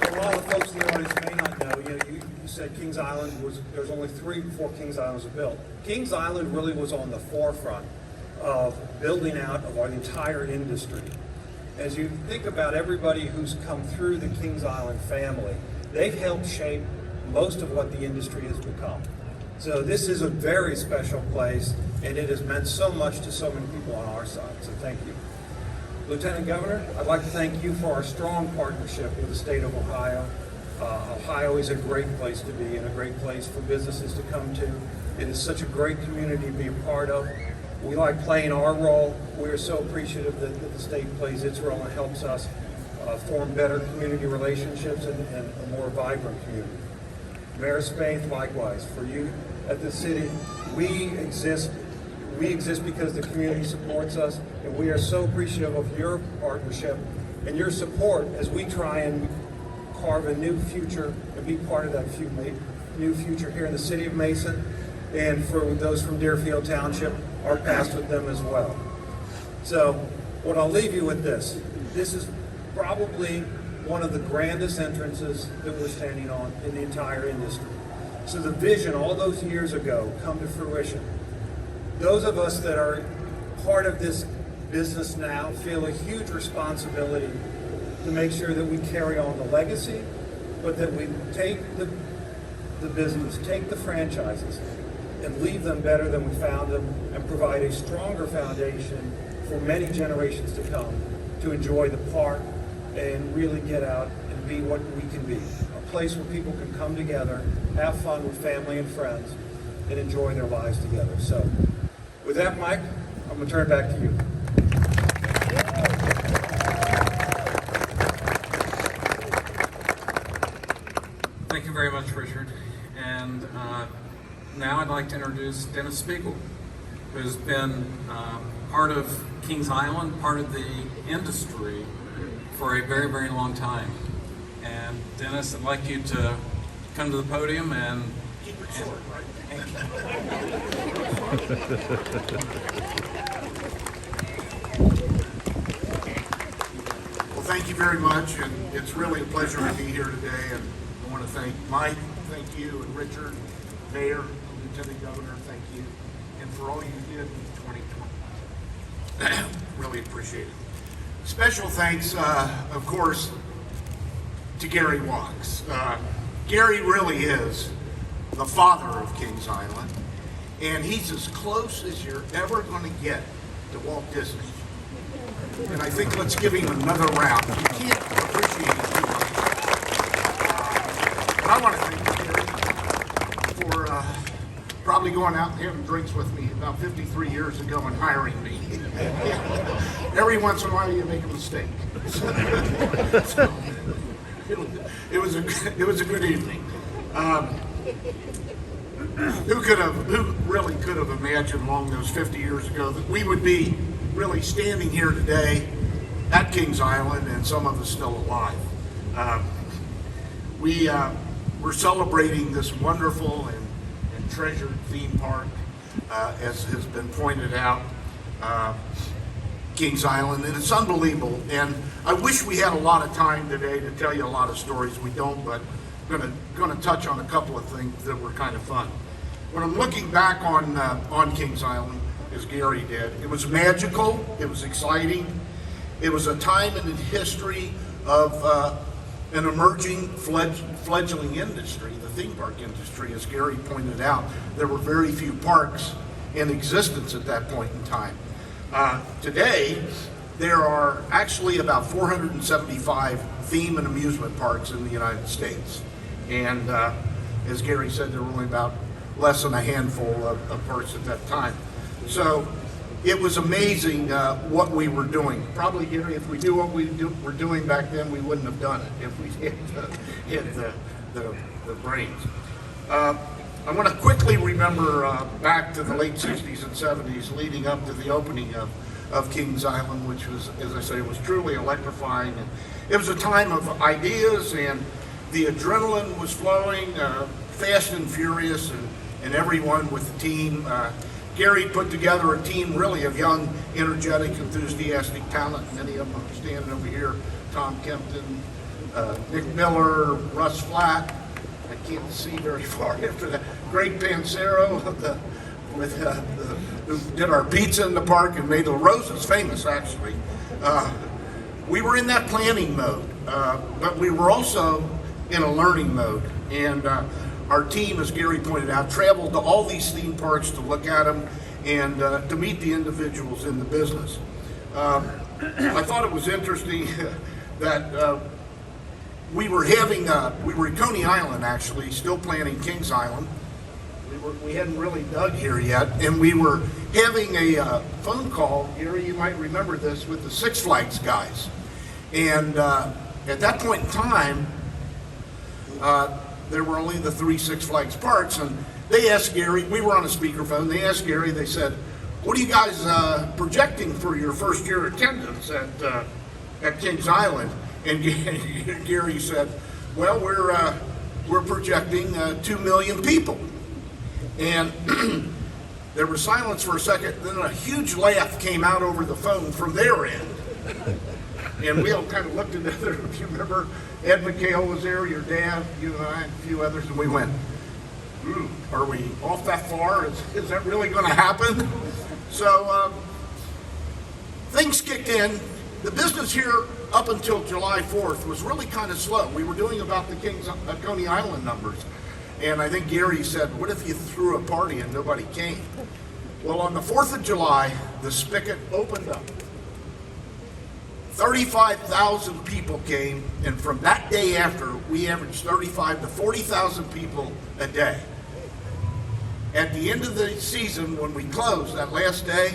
a lot of folks in the audience may not know, you said Kings Island there's only 3 before Kings Island was built. Kings Island really was on the forefront of building out of our entire industry. As you think about everybody who's come through the Kings Island family, they've helped shape most of what the industry has become. So this is a very special place, and it has meant so much to so many people on our side, so thank you. Lieutenant Governor, I'd like to thank you for our strong partnership with the state of Ohio. Ohio is a great place to be and a great place for businesses to come to. It is such a great community to be a part of. We like playing our role. We are so appreciative that the state plays its role and helps us form better community relationships and a more vibrant community. Mayor Spaeth, likewise, for you at the city, we exist because the community supports us, and we are so appreciative of your partnership and your support as we try and carve a new future and be part of that new future here in the city of Mason, and for those from Deerfield Township, our past with them as well. So what I'll leave you with this is probably one of the grandest entrances that we're standing on in the entire industry. So the vision all those years ago come to fruition. Those of us that are part of this business now feel a huge responsibility to make sure that we carry on the legacy, but that we take the business, take the franchises, and leave them better than we found them, and provide a stronger foundation for many generations to come to enjoy the park and really get out and be what we can be. A place where people can come together, have fun with family and friends, and enjoy their lives together. So with that, Mike, I'm going to turn it back to you. Thank you very much, Richard. And now I'd like to introduce Dennis Spiegel, who's been part of Kings Island, part of the industry for a very, very long time. And Dennis, I'd like you to come to the podium and keep it short, right? Well, thank you very much, and it's really a pleasure to be here today. And I want to thank Mike, thank you, and Richard, Mayor, Lieutenant Governor, thank you, and for all you did in 2020. Really appreciate it. Special thanks, of course, to Gary Wachs. Gary really is the father of Kings Island, and he's as close as you're ever going to get to Walt Disney. And I think let's give him another round. You can't appreciate it too much. But I want to thank you, Gary, for probably going out and having drinks with me about 53 years ago and hiring me. Every once in a while you make a mistake. So, it was a good evening. Who really could have imagined along those 50 years ago that we would be really standing here today at Kings Island, and some of us still alive. We're celebrating this wonderful and treasured theme park, as has been pointed out, Kings Island, and it's unbelievable. And I wish we had a lot of time today to tell you a lot of stories. We don't, but I'm going to touch on a couple of things that were kind of fun. When I'm looking back on Kings Island, as Gary did, it was magical, it was exciting, it was a time in the history of an emerging fledgling industry, the theme park industry. As Gary pointed out, there were very few parks in existence at that point in time. Today, there are actually about 475 theme and amusement parks in the United States. And as Gary said, there were only about less than a handful of parks at that time. So it was amazing what we were doing. Probably, Gary, if we knew what we were doing back then, we wouldn't have done it if we hit the brains. I want to quickly remember back to the late 60s and 70s, leading up to the opening of Kings Island, which was, as I say, was truly electrifying. And it was a time of ideas, and the adrenaline was flowing, fast and furious, and everyone with the team. Gary put together a team really of young, energetic, enthusiastic talent. Many of them are standing over here. Tom Kempton, Nick Miller, Russ Flatt. I can't see very far after that. Greg Pansero, who did our pizza in the park and made the roses famous, actually. We were in that planning mode, but we were also in a learning mode. And our team, as Gary pointed out, traveled to all these theme parks to look at them and to meet the individuals in the business. I thought it was interesting that we were at Coney Island, actually, still planning Kings Island. We hadn't really dug here yet, and we were having a phone call, Gary, you might remember this, with the Six Flags guys. And at that point in time, there were only the 3 Six Flags parks, and they asked Gary, we were on a speakerphone, they asked Gary, they said, what are you guys projecting for your first year attendance at Kings Island? And Gary said, well, we're projecting 2 million people. And there was silence for a second, then a huge laugh came out over the phone from their end. And we all kind of looked at each other. If you remember, Ed McHale was there, your dad, you and I, and a few others, and we went, are we off that far? Is that really going to happen? So things kicked in. The business here up until July 4th was really kind of slow. We were doing about the Coney Island numbers. And I think Gary said, what if you threw a party and nobody came? Well, on the 4th of July, the spigot opened up. 35,000 people came, and from that day after, we averaged 35 to 40,000 people a day. At the end of the season, when we closed that last day,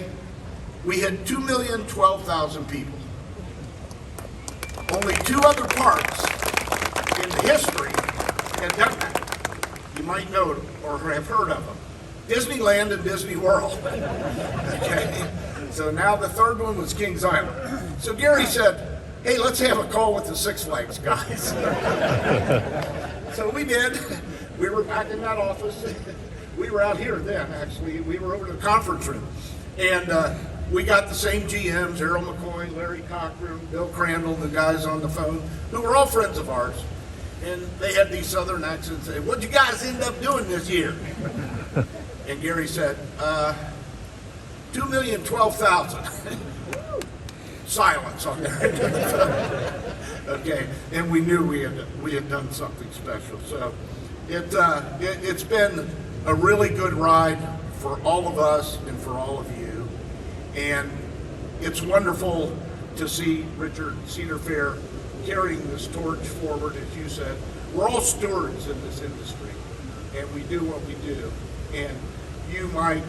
we had 2,012,000 people. Only 2 other parks in history had done that. You might know it or have heard of them. Disneyland and Disney World. Okay? So now the third one was Kings Island. So Gary said, hey, let's have a call with the Six Flags guys. So we did. We were back in that office. We were out here then, actually. We were over in the conference room. And we got the same GMs, Errol McCoy, Larry Cochran, Bill Crandall, the guys on the phone, who were all friends of ours. And they had these southern accents. Say, what'd you guys end up doing this year? And Gary said, 2,012,000. Silence on there. Okay, and we knew we had done something special. So it's been a really good ride for all of us and for all of you. And it's wonderful to see Richard Cedar Fair carrying this torch forward, as you said. We're all stewards in this industry, and we do what we do. And you, Mike,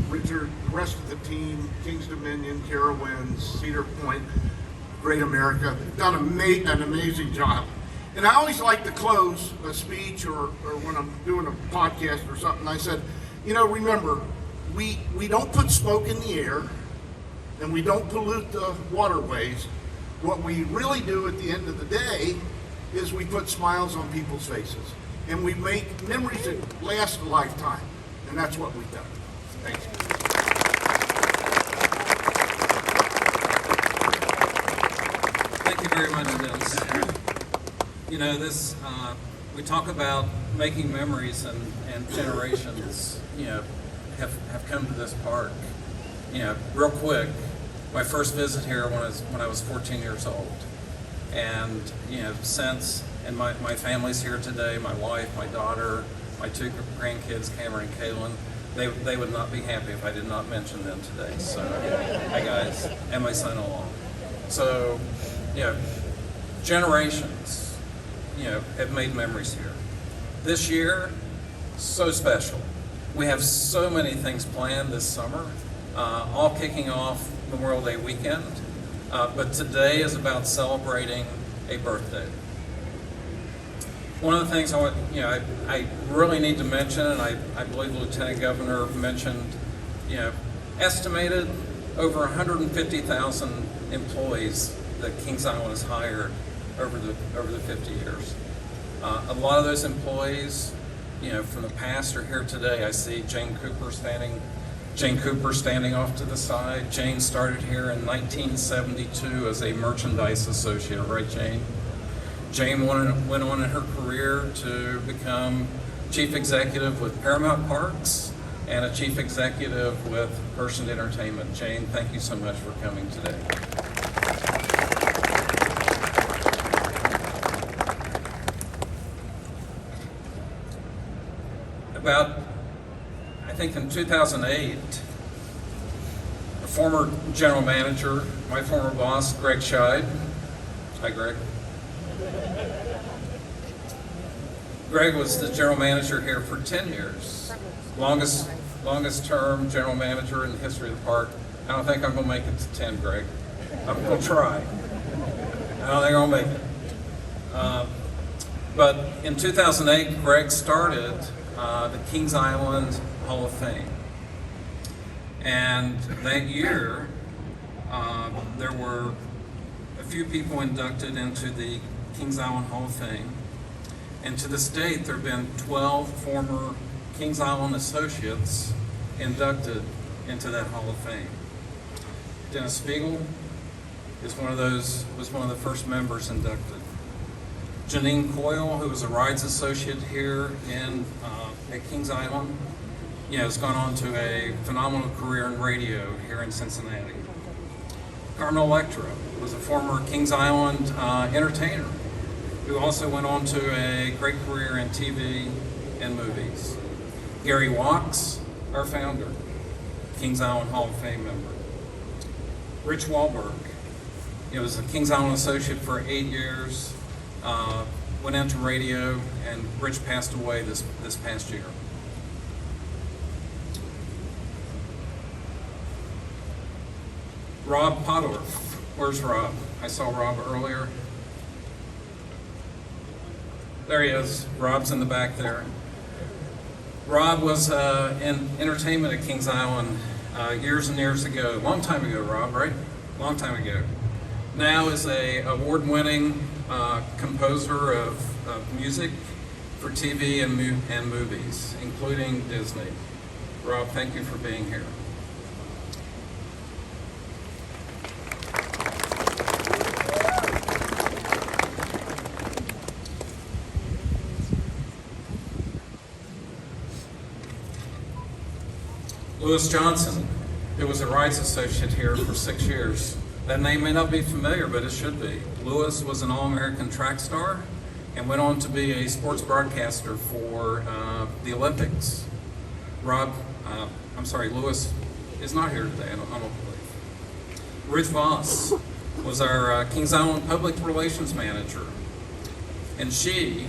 Richard, the rest of the team, Kings Dominion, Carowinds, Cedar Point, Great America, have done an amazing job. And I always like to close a speech or when I'm doing a podcast or something, I said, you know, remember, we don't put smoke in the air and we don't pollute the waterways. What we really do at the end of the day is we put smiles on people's faces and we make memories that last a lifetime. And that's what we've done. Thank you. Thank you very much, Dennis. You know, this, we talk about making memories and generations, you know, have come to this park. You know, real quick, my first visit here when I was 14 years old. And, you know, since, and my family's here today, my wife, my daughter, my two grandkids, Cameron and Kaylin, they would not be happy if I did not mention them today. So, hi guys, and my son-in-law. So, you know, generations, you know, have made memories here. This year, so special. We have so many things planned this summer, all kicking off Memorial Day weekend. But today is about celebrating a birthday. One of the things I really need to mention, and I believe the Lieutenant Governor mentioned, you know, estimated over 150,000 employees that Kings Island has hired over the 50 years. A lot of those employees, you know, from the past are here today. I see Jane Cooper standing off to the side. Jane started here in 1972 as a merchandise associate, right, Jane? Jane went on in her career to become chief executive with Paramount Parks and a chief executive with Person Entertainment. Jane, thank you so much for coming today. About, I think in 2008, the former general manager, my former boss, Greg Scheid. Hi, Greg. Greg was the general manager here for 10 years. Longest term general manager in the history of the park. I don't think I'm going to make it to 10, Greg. I'm going to try. I don't think I'll make it. But in 2008, Greg started the Kings Island Hall of Fame. And that year, there were a few people inducted into the Kings Island Hall of Fame. And to this date, there have been 12 former Kings Island associates inducted into that Hall of Fame. Dennis Spiegel was one of the first members inducted. Janine Coyle, who was a rides associate here at Kings Island, has gone on to a phenomenal career in radio here in Cincinnati. Carmen Electra was a former Kings Island entertainer who also went on to a great career in TV and movies. Gary Wachs, our founder, Kings Island Hall of Fame member. Rich Wahlberg, was a Kings Island associate for 8 years, went into radio, and Rich passed away this past year. Rob Podorf. Where's Rob? I saw Rob earlier. There he is. Rob's in the back there. Rob was in entertainment at Kings Island years and years ago. Long time ago, Rob, right? Long time ago. Now is a award-winning composer of music for TV and movies, including Disney. Rob, thank you for being here. Lewis Johnson, who was a rides associate here for 6 years. That name may not be familiar, but it should be. Lewis was an All-American track star and went on to be a sports broadcaster for the Olympics. Lewis is not here today, I don't believe. Ruth Voss was our Kings Island Public Relations Manager. And she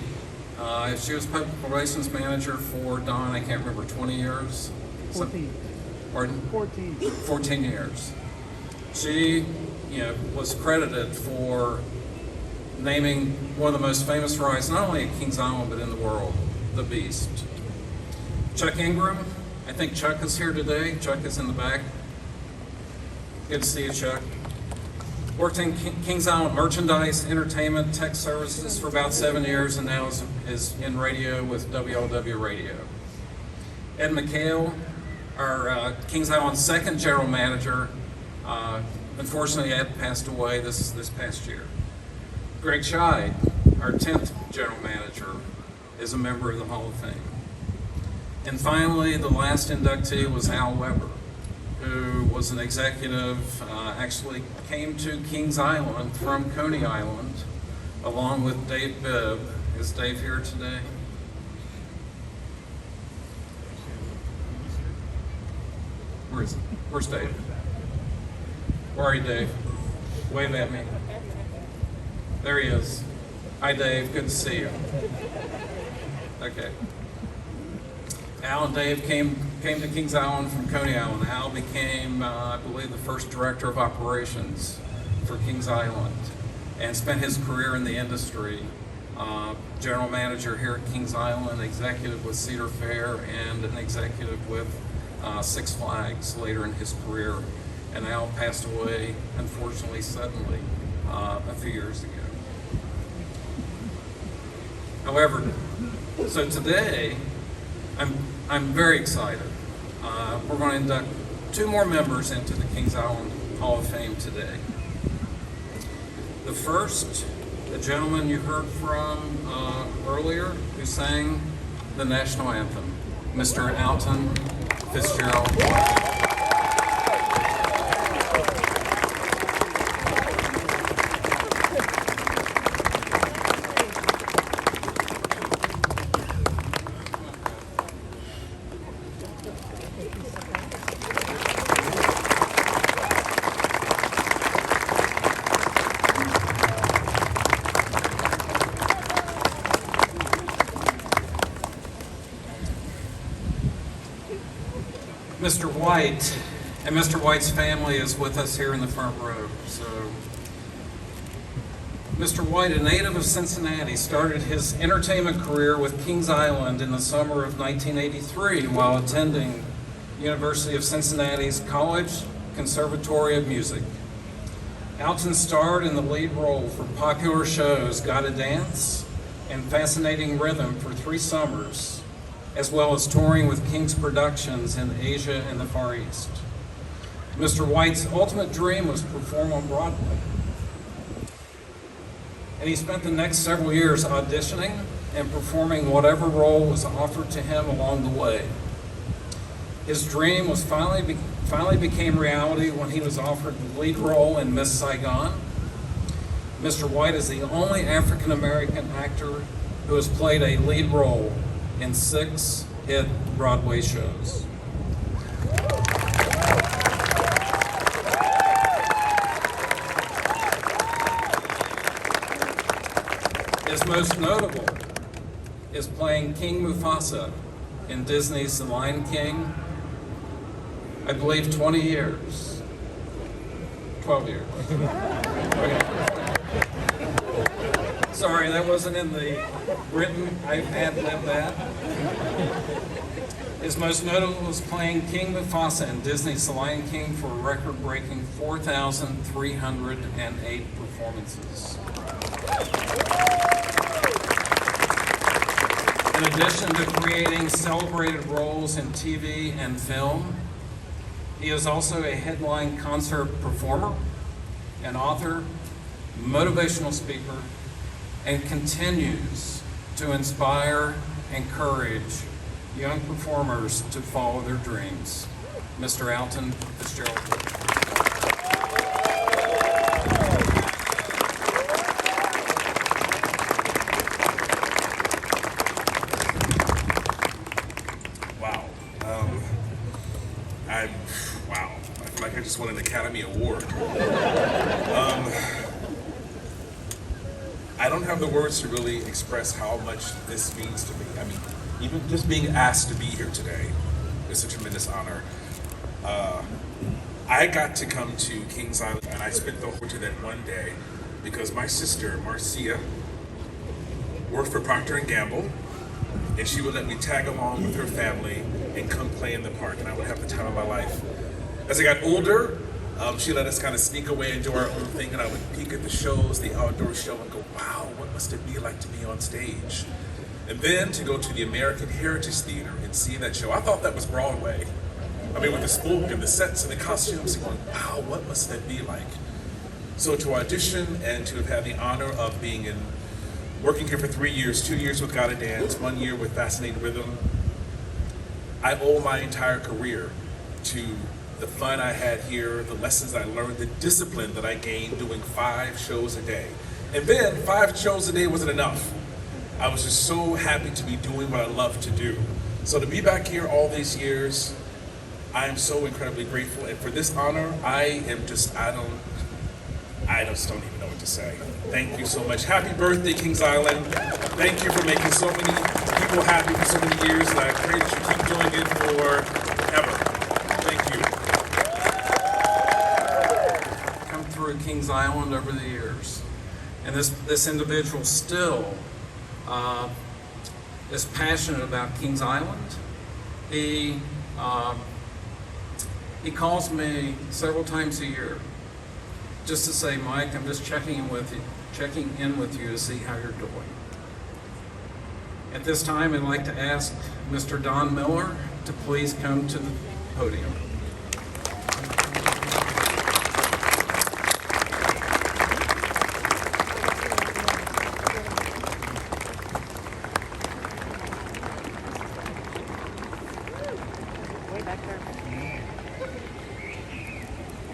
was Public Relations Manager for, Don, I can't remember, 20 years? 14. Pardon? 14. 14 years. She, was credited for naming one of the most famous rides, not only at Kings Island, but in the world, the Beast. Chuck Ingram, I think Chuck is here today. Chuck is in the back. Good to see you, Chuck. Worked in Kings Island merchandise, entertainment, tech services for about 7 years, and now is in radio with WLW Radio. Ed McHale, our Kings Island second general manager. Unfortunately, Ed passed away this past year. Greg Scheid, our 10th general manager, is a member of the Hall of Fame. And finally, the last inductee was Al Weber, who was an executive, actually came to Kings Island from Coney Island, along with Dave Bibb. Is Dave here today? Where's Dave? Where are you, Dave? Wave at me. There he is. Hi, Dave. Good to see you. Okay. Al and Dave came to Kings Island from Coney Island. Al became, I believe, the first director of operations for Kings Island and spent his career in the industry. General manager here at Kings Island, executive with Cedar Fair, and an executive with Six Flags later in his career. And Al passed away, unfortunately, suddenly, a few years ago. However, so today, I'm very excited. We're going to induct 2 more members into the Kings Island Hall of Fame today. The first, the gentleman you heard from earlier, who sang the national anthem, Mr. Alton Fitzgerald. Mr. White and Mr. White's family is with us here in the front row. So, Mr. White, a native of Cincinnati, started his entertainment career with Kings Island in the summer of 1983 while attending University of Cincinnati's College Conservatory of Music. Alton starred in the lead role for popular shows Gotta Dance and Fascinating Rhythm for 3 summers, as well as touring with King's Productions in Asia and the Far East. Mr. White's ultimate dream was to perform on Broadway. And he spent the next several years auditioning and performing whatever role was offered to him along the way. His dream was finally became reality when he was offered the lead role in Miss Saigon. Mr. White is the only African American actor who has played a lead role in 6 hit Broadway shows. His most notable is playing King Mufasa in Disney's The Lion King, I believe 20 years. 12 years. Okay. Sorry, that wasn't in the written. I ad-libbed that. His most notable was playing King Mufasa in Disney's The Lion King for a record-breaking 4,308 performances. In addition to creating celebrated roles in TV and film, he is also a headline concert performer, an author, motivational speaker, and continues to inspire, encourage young performers to follow their dreams. Mr. Alton Fitzgerald. Wow. Wow, I feel like I just won an Academy Award. I don't have the words to really express how much this means to me. I mean, even just being asked to be here today is a tremendous honor. I got to come to Kings Island, and I spent the whole to that one day because my sister, Marcia, worked for Procter & Gamble, and she would let me tag along with her family and come play in the park, and I would have the time of my life. As I got older, she let us kind of sneak away and do our own thing, and I would peek at the shows, the outdoor show, and go, wow, what must it be like to be on stage? And then to go to the American Heritage Theater and see that show. I thought that was Broadway. I mean, with the smoke and the sets and the costumes, going, wow, what must that be like? So to audition and to have had the honor of working here for 3 years, 2 years with Gotta Dance, 1 year with Fascinating Rhythm, I owe my entire career to the fun I had here, the lessons I learned, the discipline that I gained doing 5 shows a day. And then 5 shows a day wasn't enough. I was just so happy to be doing what I love to do. So to be back here all these years, I am so incredibly grateful. And for this honor, I just don't even know what to say. Thank you so much. Happy birthday, Kings Island. Thank you for making so many people happy for so many years, and I pray that you keep doing it forever. Thank you. Come through Kings Island over the years, and this individual still is passionate about Kings Island. He calls me several times a year just to say, Mike, I'm just checking in with you to see how you're doing. At this time, I'd like to ask Mr. Don Miller to please come to the podium.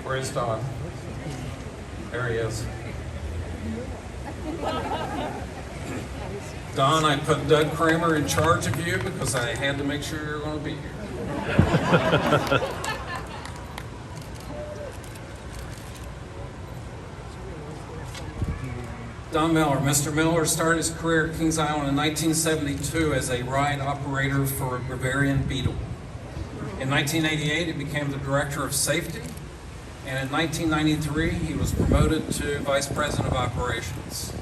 Where is Don? There he is. Don, I put Doug Kramer in charge of you because I had to make sure you're going to be here. Don Miller. Mr. Miller started his career at Kings Island in 1972 as a ride operator for a Bavarian Beetle. In 1988, he became the director of safety. And in 1993, he was promoted to Vice President of Operations.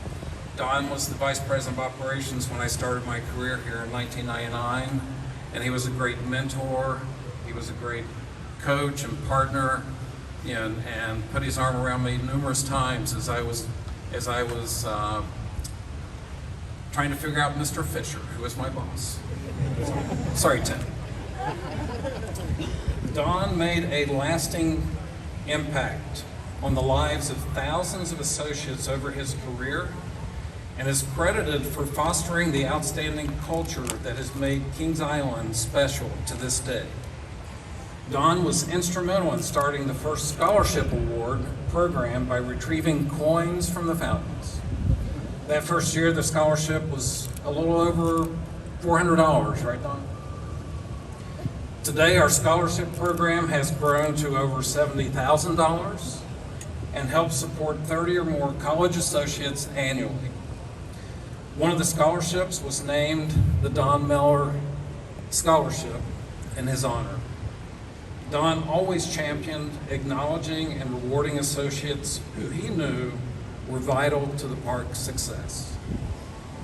Don was the Vice President of Operations when I started my career here in 1999, and he was a great mentor. He was a great coach and partner, and put his arm around me numerous times as I was trying to figure out Mr. Fisher, who was my boss. Sorry, Tim. Don made a lasting impact on the lives of thousands of associates over his career and is credited for fostering the outstanding culture that has made Kings Island special to this day. Don was instrumental in starting the first scholarship award program by retrieving coins from the fountains. That first year, the scholarship was a little over $400, right, Don? Today, our scholarship program has grown to over $70,000 and helps support 30 or more college associates annually. One of the scholarships was named the Don Miller Scholarship in his honor. Don always championed acknowledging and rewarding associates who he knew were vital to the park's success.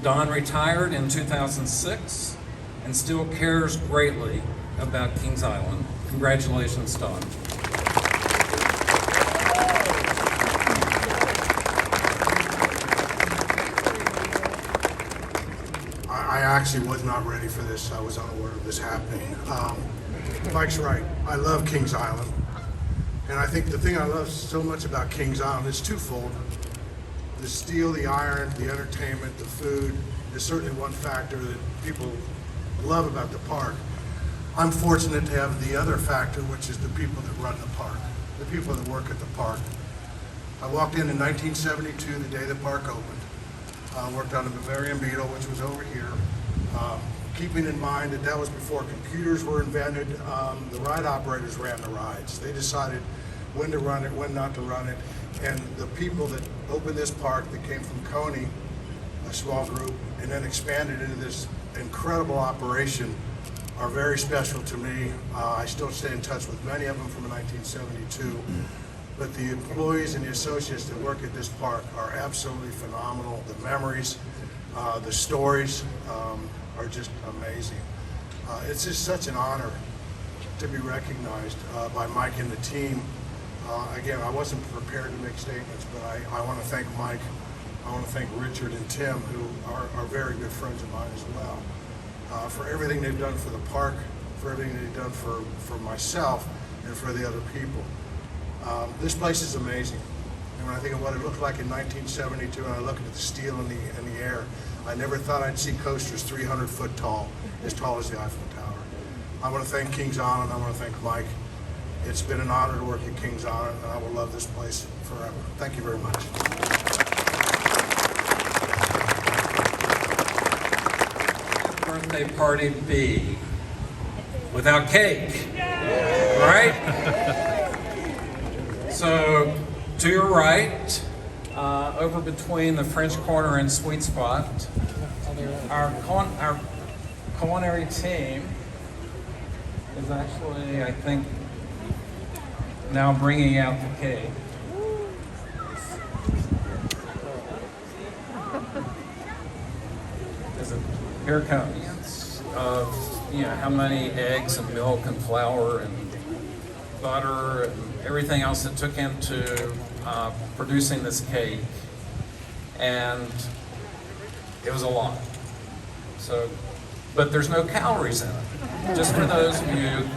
Don retired in 2006 and still cares greatly about Kings Island. Congratulations, Don. I actually was not ready for this. I was unaware of this happening. Mike's right. I love Kings Island. And I think the thing I love so much about Kings Island is twofold. The steel, the iron, the entertainment, the food is certainly one factor that people love about the park. I'm fortunate to have the other factor, which is the people that run the park, the people that work at the park. I walked in 1972, the day the park opened. Worked on the Bavarian Beetle, which was over here. keeping in mind that that was before computers were invented. The ride operators ran the rides. They decided when to run it, when not to run it. And the people that opened this park that came from Coney, a small group, and then expanded into this incredible operation are very special to me. I still stay in touch with many of them from 1972. But the employees and the associates that work at this park are absolutely phenomenal. The memories, the stories are just amazing. It's just such an honor to be recognized by Mike and the team. Again, I wasn't prepared to make statements, but I want to thank Mike. I want to thank Richard and Tim, who are very good friends of mine as well, for everything they've done for the park, for everything they've done for myself and for the other people. This place is amazing. And when I think of what it looked like in 1972, and I look at the steel in the air, I never thought I'd see coasters 300 foot tall, as tall as the Eiffel Tower. I want to thank Kings Island. I want to thank Mike. It's been an honor to work at Kings Island, and I will love this place forever. Thank you very much. Birthday party be without cake, right? So to your right, over between the French Corner and Sweet Spot, our culinary team is actually, I think, now bringing out the cake. Here comes of how many eggs and milk and flour and butter and everything else that took into producing this cake, and it was a lot. So, but there's no calories in it. Just for those of you,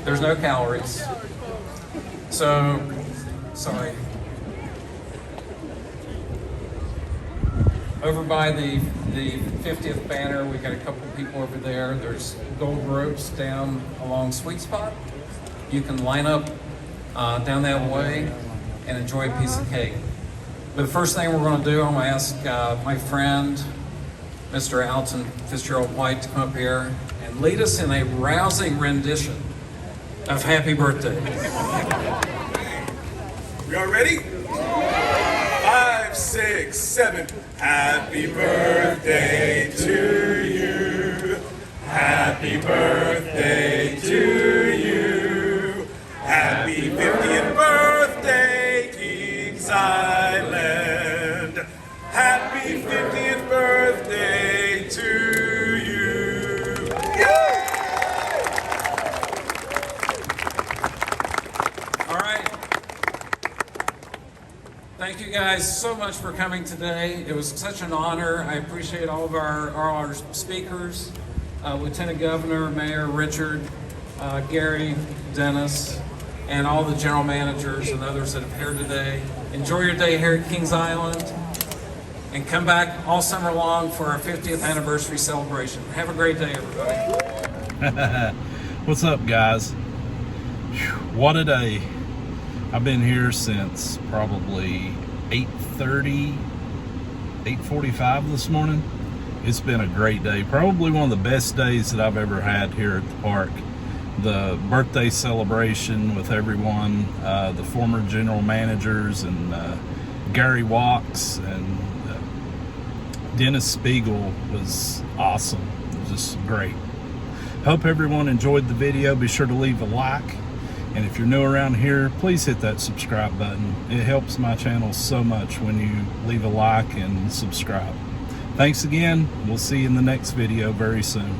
there's no calories. So, sorry. Over by the 50th banner, we got a couple people over there. There's gold ropes down along Sweet Spot. You can line up down that way and enjoy a piece of cake. But the first thing we're going to do, I'm going to ask my friend, Mr. Alton Fitzgerald White, to come up here and lead us in a rousing rendition of Happy Birthday. We all ready? 5, 6, 7. Happy birthday to you. Happy birthday to you. Happy 50th birthday, Kings Island. Happy 50th birthday to you. All right. Thank you guys so much for coming today. It was such an honor. I appreciate all of our speakers, Lieutenant Governor, Mayor Richard, Gary, Dennis, and all the general managers and others that have here today. Enjoy your day here at Kings Island, and come back all summer long for our 50th anniversary celebration. Have a great day, everybody. What's up, guys? What a day. I've been here since probably 8:30, 8:45 this morning. It's been a great day. Probably one of the best days that I've ever had here at the park. The birthday celebration with everyone, the former general managers, and Gary Wachs and Dennis Spiegel was awesome. It was just great. Hope everyone enjoyed the video. Be sure to leave a like. And if you're new around here, please hit that subscribe button. It helps my channel so much when you leave a like and subscribe. Thanks again. We'll see you in the next video very soon.